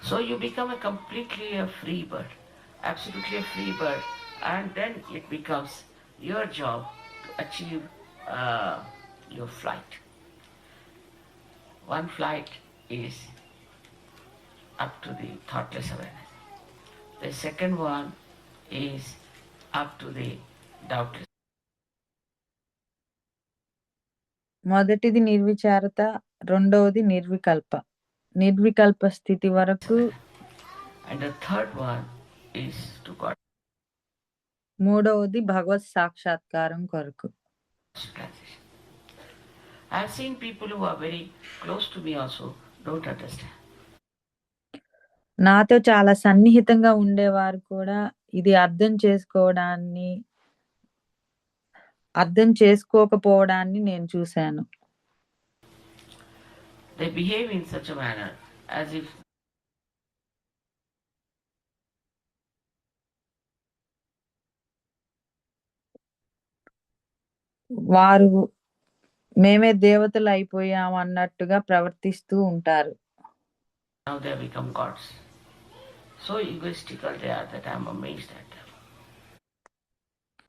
So you become a completely a free bird, absolutely a free bird, and then it becomes your job to achieve your flight. One flight is up to the thoughtless awareness. The second one is up to the doubtless. మొదటిది నిర్విచారత, రెండవది నిర్వికల్ప. నిర్వికల్ప స్థితి వరకు, And the third one is to God. మూడవది భగవత్ సాక్షాత్కారం కొరకు. Transition. I have seen people who are very close to me also don't understand. నాతో చాలా సన్నిహితంగా ఉండేవారు కూడా ఇది అర్థం చేసుకోకపోవడాన్ని నేను చూశాను. They behave in such a manner as if వారు మేమే దేవతలు అయిపోయాం అన్నట్టుగా ప్రవర్తిస్తూ ఉంటారు. now they have become gods. So egoistical they are that I am amazed at them.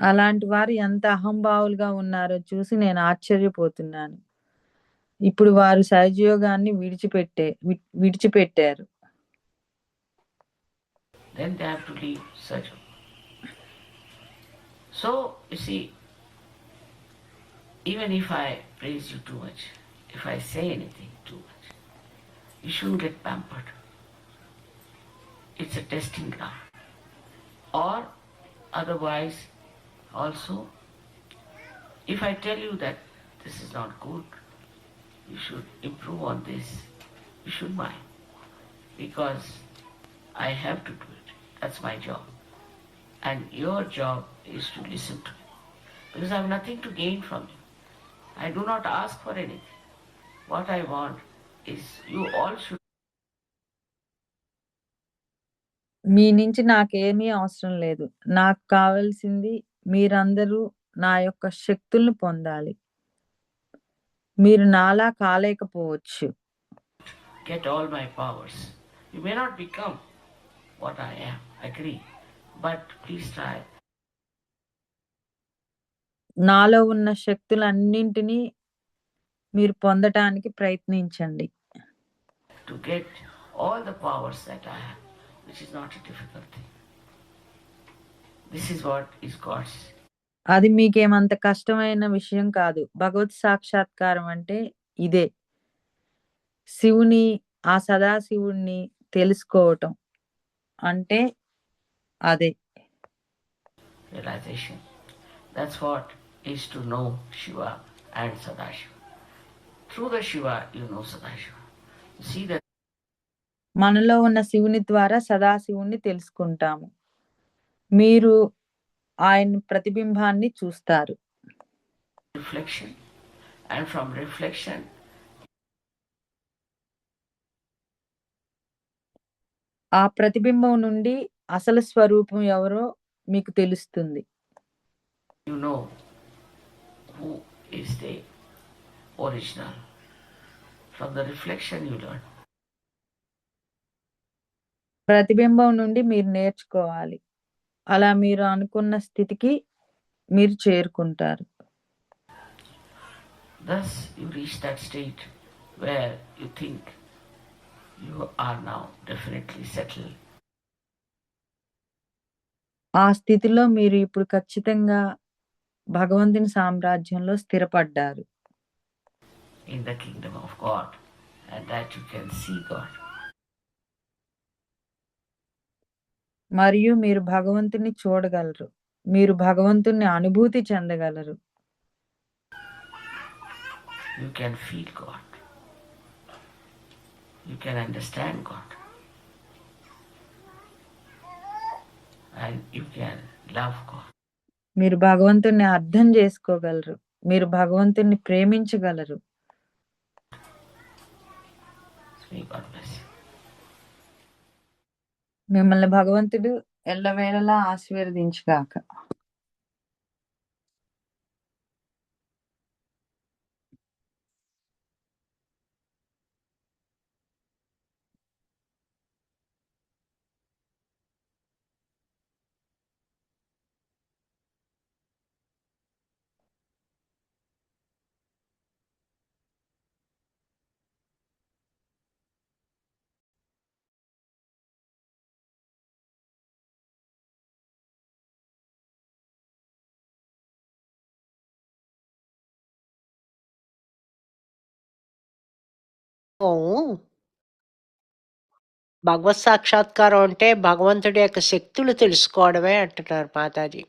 అలాంటి వారు ఎంత అహంభావులుగా ఉన్నారో చూసి నేను ఆశ్చర్యపోతున్నాను. ఇప్పుడు వారు సహజయోగాన్ని విడిచిపెట్టారు. Then they have to leave Sajo. So, you see, even if I praise you too much, if I say anything too much, you shouldn't get pampered. It's a testing ground. Or otherwise, also, if I tell you that this is not good, you should improve on this, you should mind. Because I have to do it. That's my job. And your job is to listen to me. Because I have nothing to gain from you. I do not ask for anything. What I want is you all should. మీ నుంచి నాకేమీ అవసరం లేదు. నాకు కావాల్సింది మీరందరూ నా యొక్క శక్తుల్ని పొందాలి. మీరు నాలా కాలేకపోవచ్చు. Get all my powers. You may not become what I am, agree. But please try. నాలో ఉన్న శక్తులన్నింటినీ మీరు పొందటానికి ప్రయత్నించండి. To get all the powers that I have, which is not a difficult thing. This is what is God's. అది మీకేమంత కష్టమైన విషయం కాదు. భగవత్ సాక్షాత్కారం అంటే ఇదే. శివుని, ఆ సదాశివుణ్ణి తెలుసుకోవటం అంటే అదే. Realization. That's what is to know Shiva and Sadashiva. Through the Shiva, you know Sadashiva. You see that. మనలో ఉన్న శివుని ద్వారా సదాశివుణ్ణి తెలుసుకుంటాము. మీరు ఆయన ప్రతిబింబాన్ని చూస్తారు. Reflection, and from reflection, ఆ ప్రతిబింబం నుండి అసలు స్వరూపం ఎవరో మీకు తెలుస్తుంది. you know who is the original. From the reflection you learn. ప్రతిబింబం నుండి మీరు నేర్చుకోవాలి. అలా మీరు అనుకున్న స్థితికి మీరు చేరుకుంటారు. Thus you reach that state where you think you are now definitely settled. ఆ స్థితిలో మీరు ఇప్పుడు ఖచ్చితంగా భగవంతుని సామ్రాజ్యంలో స్థిరపడ్డారు. In the kingdom of God, and that you can see God. మరియు మీరు భగవంతుని చూడగలరు. మీరు భగవంతుని అనుభూతి చెందగలరు. You can feel God. You can understand God. And you can love God. మీరు భగవంతుని అర్థం చేసుకోగలరు. మీరు భగవంతుని ప్రేమించగలరు. May God bless you. మిమ్మల్ని భగవంతుడు ఎల్లవేళలా ఆశీర్వదించుగాక. భగవత్ సాక్షాత్కారం అంటే భగవంతుడి యొక్క శక్తులు తెలుసుకోవడమే అంటున్నారు మాతాజీ.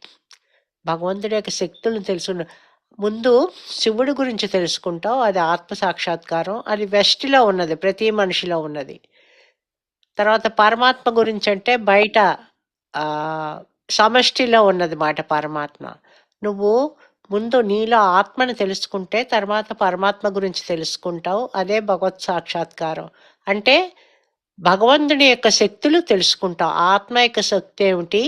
భగవంతుడి యొక్క శక్తులను తెలుసు ముందు శివుడి గురించి తెలుసుకుంటావు, అది ఆత్మ సాక్షాత్కారం. అది వెస్టిలో ఉన్నది, ప్రతి మనిషిలో ఉన్నది. తర్వాత పరమాత్మ గురించి అంటే బయట ఆ, సమష్టిలో ఉన్నది మాట పరమాత్మ. నువ్వు ముందు నీలో ఆత్మని తెలుసుకుంటే తర్వాత పరమాత్మ గురించి తెలుసుకుంటావు. అదే భగవత్ సాక్షాత్కారం. అంటే భగవంతుని యొక్క శక్తులు తెలుసుకుంటావు. ఆత్మ యొక్క శక్తి ఏమిటి,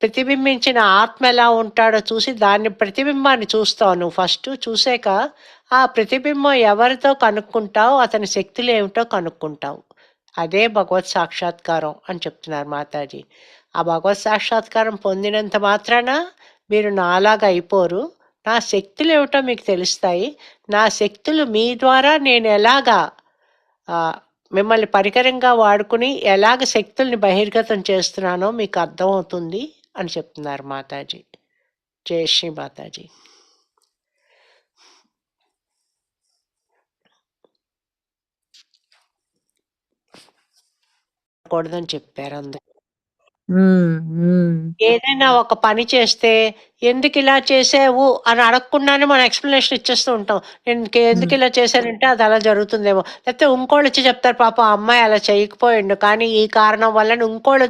ప్రతిబింబించిన ఆత్మ ఎలా ఉంటాడో చూసి దాన్ని ప్రతిబింబాన్ని చూస్తావు. నువ్వు ఫస్ట్ చూసాక ఆ ప్రతిబింబం ఎవరితో కనుక్కుంటావు, అతని శక్తులు ఏమిటో కనుక్కుంటావు. అదే భగవత్ సాక్షాత్కారం అని చెప్తున్నారు మాతాజీ. ఆ భగవత్ సాక్షాత్కారం పొందినంత మాత్రాన మీరు నాలాగా అయిపోరు. నా శక్తులు ఏమిటో మీకు తెలుస్తాయి. నా శక్తులు మీ ద్వారా నేను ఎలాగా మిమ్మల్ని పరికరంగా వాడుకుని ఎలాగ శక్తుల్ని బహిర్గతం చేస్తున్నానో మీకు అర్థమవుతుంది అని చెప్తున్నారు మాతాజీ. జై శ్రీ మాతాజీ. కూడదని చెప్పారు అందరూ. ఏదైనా ఒక పని చేస్తే ఎందుకు ఇలా చేసావు అని అడగకుండానే మనం ఎక్స్ప్లెనేషన్ ఇచ్చేస్తూ ఉంటాం. నేను ఎందుకు ఇలా చేశానంటే అది అలా జరుగుతుందేమో, లేకపోతే ఇంకోళ్ళు వచ్చి చెప్తారు పాప అమ్మాయి అలా చేయకపోయిండు కానీ ఈ కారణం వల్ల ఇంకోళ్ళు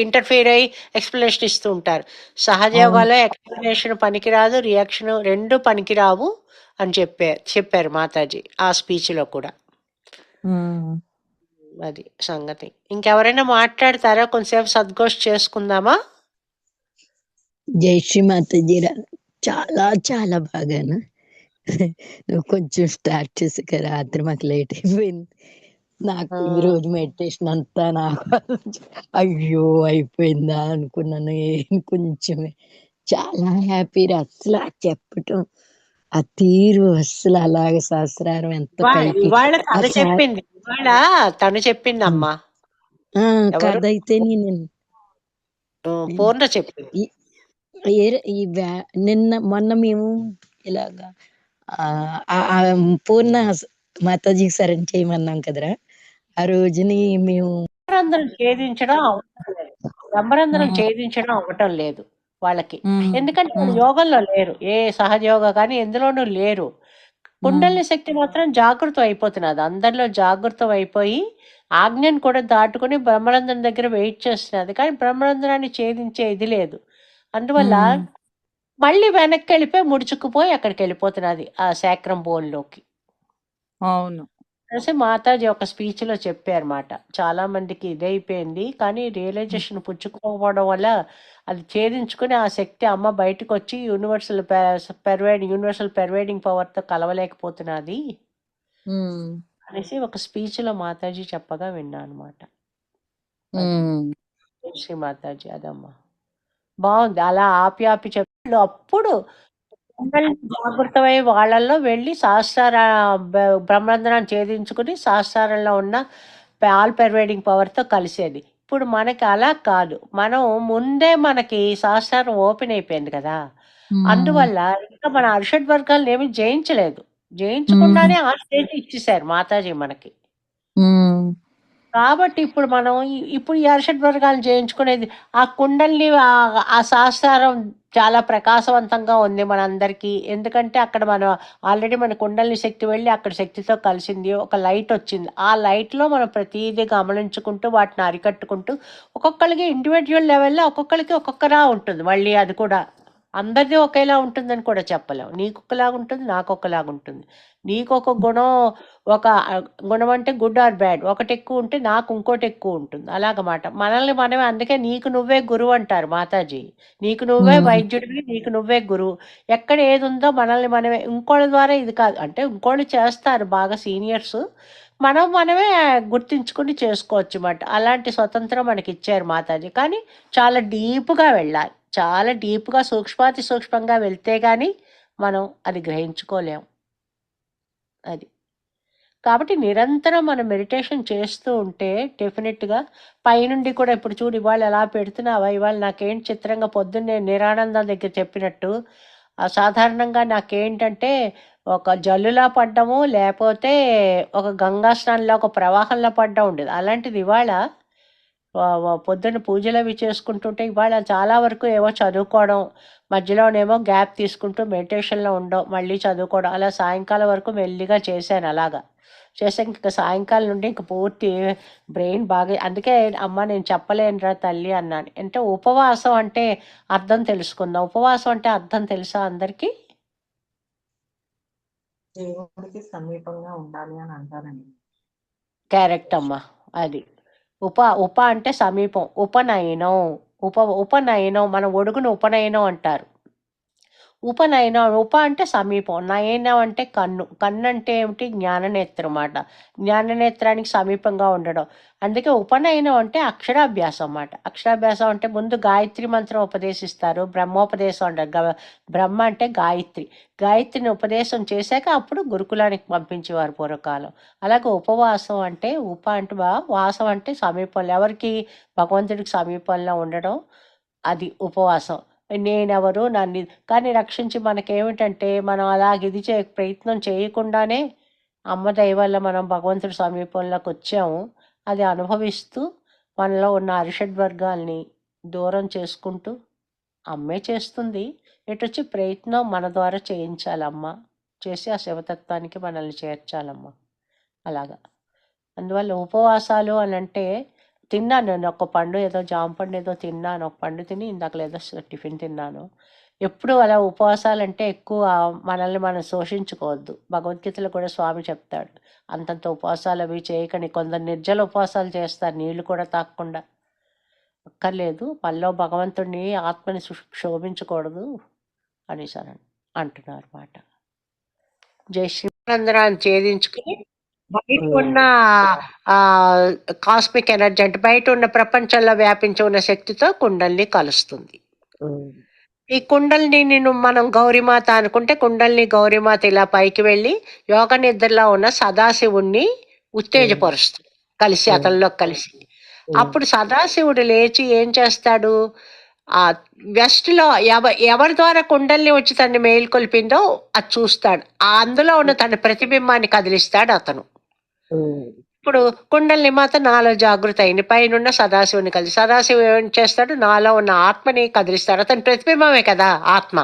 ఇంటర్ఫీర్ అయ్యి ఎక్స్ప్లెనేషన్ ఇస్తూ ఉంటారు. సహజయోగాలో ఎక్స్ప్లెనేషన్ పనికిరాదు, రియాక్షన్ రెండు పనికిరావు అని చెప్పారు మాతాజీ ఆ స్పీచ్లో కూడా. అది సంగతి. ఇంకెవరైనా మాట్లాడతారా? కొంచెంసేపు సద్గోష్ఠి చేసుకుందామా? జై శ్రీ మాతాజీరా. చాలా చాలా బాగాను. నువ్వు కొంచెం స్టార్ట్ చేసాక రాత్రి మాకు లేట్ అయిపోయింది. నాకు ఈ రోజు మెడిటేషన్ అంతా నాకు అయ్యో అయిపోయిందా అనుకున్నాను. కొంచెమే చాలా హ్యాపీరా. అసలు చెప్పటం ఆ తీరు అస్సలు అలాగే సహస్రారం ఎంత పైకి తను చెప్పింది అమ్మా కథ అయితే నేను పూర్ణ చెప్పింది. నిన్న మొన్న మేము ఇలాగా పూర్ణ మాతాజీకి సరైన చేయమన్నాం కదరా. ఆ రోజుని మేము ఛేదించడం అవ్వటం లేదు వాళ్ళకి. ఎందుకంటే యోగంలో లేరు, ఏ సహజ యోగా కానీ ఎందులోనూ లేరు. కుండలిని శక్తి మాత్రం జాగృతం అయిపోతున్నది, అందరిలో జాగృతం అయిపోయి ఆజ్ఞను కూడా దాటుకుని బ్రహ్మరంధ్రం దగ్గర వెయిట్ చేస్తున్నది. కానీ బ్రహ్మరంధ్రాన్ని ఛేదించే ఇది లేదు. అందువల్ల మళ్ళీ వెనక్కి వెళ్ళిపోయి ముడుచుకుపోయి అక్కడికి వెళ్ళిపోతున్నది ఆ శాక్రం బోన్లోకి. అవును, అనేసి మాతాజీ ఒక స్పీచ్ లో చెప్పారన్నమాట. చాలా మందికి ఇదైపోయింది కానీ రియలైజేషన్ పుచ్చుకోవడం వల్ల అది ఛేదించుకుని ఆ శక్తి అమ్మ బయటకు వచ్చి యూనివర్సల్ పెర్వైడింగ్ పవర్ తో కలవలేకపోతున్నది అనేసి ఒక స్పీచ్ లో మాతాజీ చెప్పగా విన్నా అనమాట. శ్రీ మాతాజీ అదమ్మా బాగుంది. అలా ఆపి చెప్పాడు. అప్పుడు జాగృతమై వాళ్ళల్లో వెళ్ళి సహస్ర బ్రహ్మరంధ్రాన్ని ఛేదించుకుని సహస్రంలో ఉన్న ఆల్ పెర్వేడింగ్ పవర్తో కలిసేది. ఇప్పుడు మనకి అలా కాదు, మనం ముందే మనకి సహస్రం ఓపెన్ అయిపోయింది కదా. అందువల్ల ఇంకా మన అరిషడ్ వర్గాలను ఏమి జయించలేదు, జయించకుండానే ఆ స్టేజ్ ఇచ్చేసారు మాతాజీ మనకి. కాబట్టి ఇప్పుడు మనం ఇప్పుడు ఈ అరిషడ్ వర్గాలను జయించుకునేది ఆ కుండల్ని ఆ సహస్రం చాలా ప్రకాశవంతంగా ఉంది మనందరికీ. ఎందుకంటే అక్కడ మనం ఆల్రెడీ మన కుండలిని శక్తి వెళ్ళి అక్కడ శక్తితో కలిసింది, ఒక లైట్ వచ్చింది. ఆ లైట్లో మనం ప్రతిదీ గమనించుకుంటూ వాటిని అరికట్టుకుంటూ ఒక్కొక్కరికి ఇండివిజువల్ లెవెల్లో ఒక్కొక్కరికి ఒక్కొక్కలా ఉంటుంది. మళ్ళీ అది కూడా అందరిది ఒకేలా ఉంటుందని కూడా చెప్పలేము. నీకు ఒకలాగా ఉంటుంది, నాకు ఒకలాగా ఉంటుంది. నీకు ఒక గుణం, ఒక గుణం అంటే గుడ్ ఆర్ బ్యాడ్, ఒకటి ఎక్కువ ఉంటే నాకు ఇంకోటి ఎక్కువ ఉంటుంది. అలాగమాట మనల్ని మనమే. అందుకే నీకు నువ్వే గురువు అంటారు మాతాజీ. నీకు నువ్వే వైద్యుడివి, నీకు నువ్వే గురువు. ఎక్కడ ఏది ఉందో మనల్ని మనమే. ఇంకోళ్ళ ద్వారా ఇది కాదు, అంటే ఇంకోళ్ళు చేస్తారు బాగా సీనియర్స్, మనమే గుర్తించుకుని చేసుకోవచ్చు అన్నమాట. అలాంటి స్వతంత్రం మనకి ఇచ్చారు మాతాజీ. కానీ చాలా డీప్గా వెళ్ళాలి, చాలా డీప్గా సూక్ష్మాతి సూక్ష్మంగా వెళ్తే కానీ మనం అది గ్రహించుకోలేం. అది కాబట్టి నిరంతరం మనం మెడిటేషన్ చేస్తూ ఉంటే డెఫినెట్గా పైనుండి కూడా, ఇప్పుడు చూడు ఇవాళ ఎలా పెడుతున్నావా, ఇవాళ నాకేంటి చిత్రంగా పొద్దున్నే నిరానందం దగ్గర చెప్పినట్టు సాధారణంగా నాకేంటంటే ఒక జల్లులా పడ్డము, లేపోతే ఒక గంగా స్నానంలో ఒక ప్రవాహంలో పడ్డం ఉండేది. అలాంటిది ఇవాళ పొద్దున్న పూజలవి చేసుకుంటుంటే ఇవాళ చాలా వరకు ఏవో చదువుకోవడం, మధ్యలోనేమో గ్యాప్ తీసుకుంటూ మెడిటేషన్‌లో ఉండడం, మళ్ళీ చదువుకోవడం, అలా సాయంకాలం వరకు మెల్లిగా చేశాను అలాగా. చేసాక ఇంక సాయంకాలం నుండి ఇంక పూర్తి బ్రెయిన్ బాగా అందుకే అమ్మ నేను చెప్పలేనురా తల్లి అన్నాను. అంటే ఉపవాసం అంటే అర్థం తెలుసుకుందాం. ఉపవాసం అంటే అర్థం తెలుసా అందరికీ? దేవుడికి సమీపంగా ఉండాలి అని అంటారండి. కరెక్ట్ అమ్మా. అది. ఉప అంటే సమీపం. ఉపనయనం. ఉపనయనం మన ఒడుగును ఉపనయనం అంటారు. ఉపనయనం అంటే సమీపం, నయనం అంటే కన్ను, కన్ను అంటే ఏమిటి? జ్ఞాననేత్రం అన్నమాట. జ్ఞాననేత్రానికి సమీపంగా ఉండడం. అందుకే ఉపనయనం అంటే అక్షరాభ్యాసం అన్నమాట. అక్షరాభ్యాసం అంటే ముందు గాయత్రి మంత్రం ఉపదేశిస్తారు, బ్రహ్మోపదేశం అంటారు. బ్రహ్మ అంటే గాయత్రి, గాయత్రిని ఉపదేశం చేశాక అప్పుడు గురుకులానికి పంపించేవారు పూర్వకాలం. అలాగే ఉపవాసం అంటే అంటే వాసం అంటే సమీపంలో, ఎవరికి? భగవంతుడికి సమీపంలో ఉండడం, అది ఉపవాసం. నేనెవరు నన్ను కానీ రక్షించి మనకేమిటంటే మనం అలాగ ఇది ప్రయత్నం చేయకుండానే అమ్మ దయ వల్ల మనం భగవంతుడి సమీపంలోకి వచ్చాము. అది అనుభవిస్తూ మనలో ఉన్న అరిషడ్ వర్గాల్ని దూరం చేసుకుంటూ అమ్మే చేస్తుంది. ఇటొచ్చి ప్రయత్నం మన ద్వారా చేయించాలమ్మ, చేసి ఆ శివతత్వానికి మనల్ని చేర్చాలమ్మ. అలాగా. అందువల్ల ఉపవాసాలు అని అంటే తిన్నాను నేను ఒక పండు, ఏదో జామ పండు ఏదో తిన్నాను, ఒక పండు తిని ఇందాక ఏదో టిఫిన్ తిన్నాను. ఎప్పుడు అలా ఉపవాసాలంటే ఎక్కువ మనల్ని మనం శోషించుకోవద్దు. భగవద్గీతలో కూడా స్వామి చెప్తాడు, అంతంత ఉపవాసాలు అవి చేయకని. కొందరు నిర్జల ఉపవాసాలు చేస్తారు, నీళ్లు కూడా తాగకుండా. అక్కర్లేదు, మనలో భగవంతుడిని ఆత్మని క్షోభించకూడదు అనేసి అంటున్నారు మాట. జై శ్రీమందరాన్ని ఛేదించుకుని బయట ఉన్న కాస్మిక్ ఎనర్జీ అంటే బయట ఉన్న ప్రపంచంలో వ్యాపించి ఉన్న శక్తితో కుండల్ని కలుస్తుంది. ఈ కుండల్ని మనం గౌరీమాత అనుకుంటే కుండల్ని గౌరీమాత ఇలా పైకి వెళ్ళి యోగ నిద్రలో ఉన్న సదాశివుణ్ణి ఉత్తేజపరుస్తుంది కలిసి, అతనిలో కలిసి. అప్పుడు సదాశివుడు లేచి ఏం చేస్తాడు? ఆ వెస్ట్ లో ఎవరి ద్వారా కుండల్ని వచ్చి తనని మేల్కొల్పిందో అది చూస్తాడు. అందులో ఉన్న తన ప్రతిబింబాన్ని కదిలిస్తాడు అతను. ఇప్పుడు కుండల్ని మాత్రం నాలో జాగృతి అయింది, పైన సదాశివుని కలిసి. సదాశివు ఏం చేస్తాడు? నాలో ఉన్న ఆత్మని కదిలిస్తాడు. అతని ప్రతిబింబమే కదా ఆత్మ.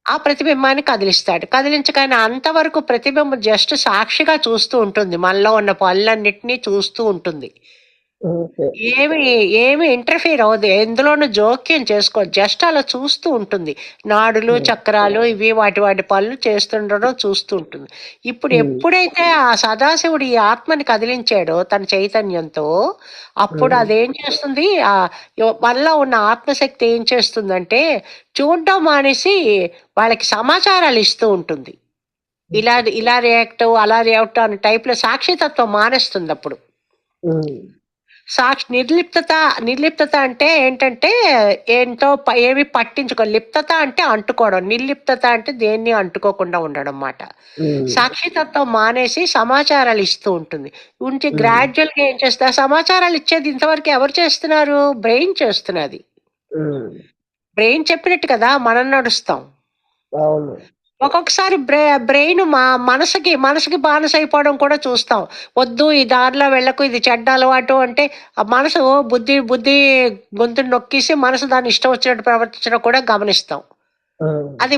ఆ ప్రతిబింబాన్ని కదిలిస్తాడు. కదిలించగానే అంతవరకు ప్రతిబింబం జస్ట్ సాక్షిగా చూస్తూ ఉంటుంది, మనలో ఉన్న పనులన్నిటినీ చూస్తూ ఉంటుంది. ఏమి ఇంటర్ఫీర్ అవ్వదు, ఎందులోనూ జోక్యం చేసుకో, జస్ట్ అలా చూస్తూ ఉంటుంది. నాడులు చక్రాలు ఇవి వాటి పనులు చేస్తుండడం చూస్తూ ఉంటుంది. ఇప్పుడు ఎప్పుడైతే ఆ సదాశివుడు ఈ ఆత్మని కదిలించాడో తన చైతన్యంతో, అప్పుడు అదేం చేస్తుంది? మనలో ఉన్న ఆత్మశక్తి ఏం చేస్తుందంటే చూడడం మానేసి వాళ్ళకి సమాచారాలు ఇస్తూ ఉంటుంది. ఇలా రియాక్ట్ అలా రియాక్ట్ అనే టైప్ లో సాక్షితత్వం మానేస్తుంది. అప్పుడు నిర్లిప్తత అంటే ఏంటంటే ఏంటో ఏమి పట్టించుకో. లిప్తత అంటే అంటుకోవడం, నిర్లిప్తత అంటే దేన్ని అంటుకోకుండా ఉండడం అన్నమాట. సాక్షితత్వం మానేసి సమాచారాలు ఇస్తూ ఉంటుంది. గ్రాడ్యువల్ గా ఏం చేస్తా? సమాచారాలు ఇచ్చేది ఇంతవరకు ఎవరు చేస్తున్నారు? బ్రెయిన్ చేస్తున్నది. బ్రెయిన్ చెప్పినట్టు కదా మనం నడుస్తాం. ఒక్కొక్కసారి బ్రెయిన్ మనసుకి బానిస అయిపోవడం కూడా చూస్తాం. వద్దు, ఈ దారిలో వెళ్ళకు, ఇది చెడ్డ అలవాటు అంటే ఆ మనసు బుద్ధి గొంతును నొక్కేసి మనసు దాన్ని ఇష్టం వచ్చినట్టు ప్రవర్తించడం కూడా గమనిస్తాం. అది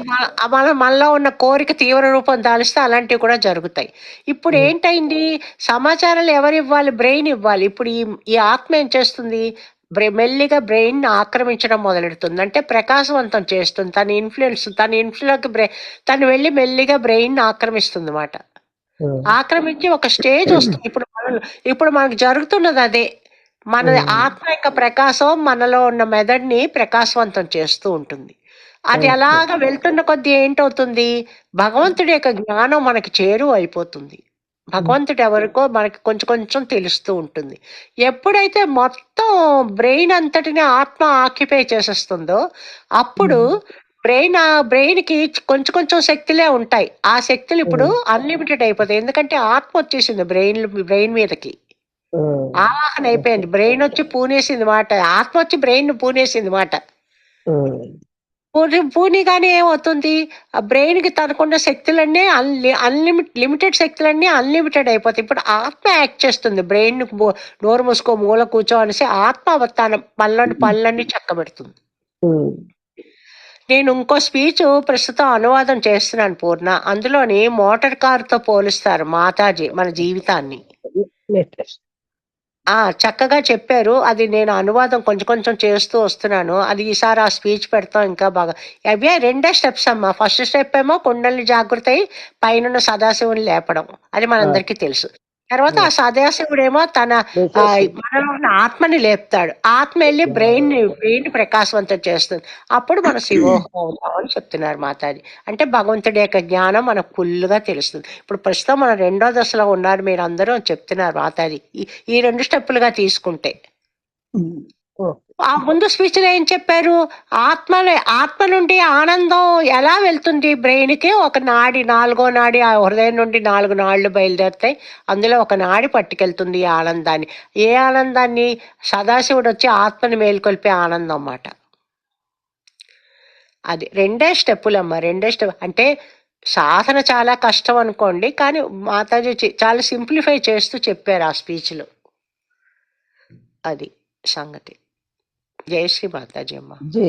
మనలో ఉన్న కోరిక తీవ్ర రూపం దాలిస్తే అలాంటివి కూడా జరుగుతాయి. ఇప్పుడు ఏంటైంది? సమాచారాలు ఎవరు ఇవ్వాలి? బ్రెయిన్ ఇవ్వాలి. ఇప్పుడు ఈ ఆత్మ ఏం చేస్తుంది? మెల్లిగా బ్రెయిన్ ఆక్రమించడం మొదలెడుతుంది. అంటే ప్రకాశవంతం చేస్తుంది. తన ఇన్ఫ్లులోకి తను వెళ్ళి మెల్లిగా బ్రెయిన్ ఆక్రమిస్తుంది అన్నమాట. ఆక్రమించి ఒక స్టేజ్ వస్తుంది. ఇప్పుడు మనకు జరుగుతున్నది అదే. మన ఆత్మ యొక్క ప్రకాశం మనలో ఉన్న మెదడుని ప్రకాశవంతం చేస్తూ ఉంటుంది. అది అలాగా వెళ్తున్న కొద్దీ ఏంటవుతుంది? భగవంతుడి యొక్క జ్ఞానం మనకి చేరువ అయిపోతుంది. భగవంతుడు ఎవరికో మనకి కొంచెం కొంచెం తెలుస్తూ ఉంటుంది. ఎప్పుడైతే మొత్తం బ్రెయిన్ అంతటిని ఆత్మ ఆక్యుపై చేసేస్తుందో అప్పుడు బ్రెయిన్ కి కొంచెం కొంచెం శక్తులే ఉంటాయి. ఆ శక్తులు ఇప్పుడు అన్లిమిటెడ్ అయిపోతాయి. ఎందుకంటే ఆత్మ వచ్చేసింది బ్రెయిన్ మీదకి, ఆవాహన అయిపోయింది. బ్రెయిన్ వచ్చి పూనేసింది మాట, ఆత్మ వచ్చి బ్రెయిన్ పూనేసింది మాట. పూని కానీ ఏమవుతుంది, ఆ బ్రెయిన్కి తనకున్న శక్తులన్నీ లిమిటెడ్ శక్తులన్నీ అన్లిమిటెడ్ అయిపోతాయి. ఇప్పుడు ఆత్మ యాక్ట్ చేస్తుంది, బ్రెయిన్ నోరు మూసుకో మూల కూర్చో అనేసి ఆత్మ తన పనులన్నీ చక్కబెడుతుంది. నేను ఇంకో స్పీచ్ ప్రస్తుతం అనువాదం చేస్తున్నాను పూర్ణ. అందులోని మోటార్ కారుతో పోలుస్తారు మాతాజీ మన జీవితాన్ని. చక్కగా చెప్పారు. అది నేను అనువాదం కొంచెం కొంచెం చేస్తూ వస్తున్నాను. అది ఈసారి ఆ స్పీచ్ పెడతాం ఇంకా బాగా. అవే 2 స్టెప్స్ అమ్మా. ఫస్ట్ స్టెప్ ఏమో కుండలిని జాగృత అయి పైన సదాశివుని లేపడం, అది మనందరికీ తెలుసు. తర్వాత ఆ సదాశివుడేమో తన మనలో ఉన్న ఆత్మని లేపుతాడు. ఆత్మ వెళ్ళి బ్రెయిన్ ప్రకాశవంతం చేస్తుంది. అప్పుడు మన శివోహం అవుతాం అని చెప్తున్నారు మాతాజీ. అంటే భగవంతుడి యొక్క జ్ఞానం మనకు ఫుల్గా తెలుస్తుంది. ఇప్పుడు ప్రస్తుతం మన 2వ దశలో ఉన్నారు మీరు అందరూ అని చెప్తున్నారు మాతాజీ. ఈ 2 స్టెప్పులుగా తీసుకుంటే. ఆ ముందు స్పీచ్ లో ఏం చెప్పారు, ఆత్మ నుండి ఆనందం ఎలా వెళ్తుంది బ్రెయిన్కి? ఒక నాడి, 4వ నాడి, ఆ హృదయం నుండి 4 నాళ్ళు బయలుదేరుతాయి. అందులో ఒక నాడి పట్టుకెళ్తుంది ఈ ఆనందాన్ని. ఏ ఆనందాన్ని? సదాశివుడు వచ్చి ఆత్మని మేల్కొల్పే ఆనందం అన్నమాట. అది 2 స్టెప్పులమ్మా. 2 స్టెప్ అంటే సాధన చాలా కష్టం అనుకోండి, కానీ మాతాజీ చాలా సింప్లిఫై చేస్తూ చెప్పారు ఆ స్పీచ్లో. అది సంగతి. జై శ్రీ మాతాజీ అమ్మ. జై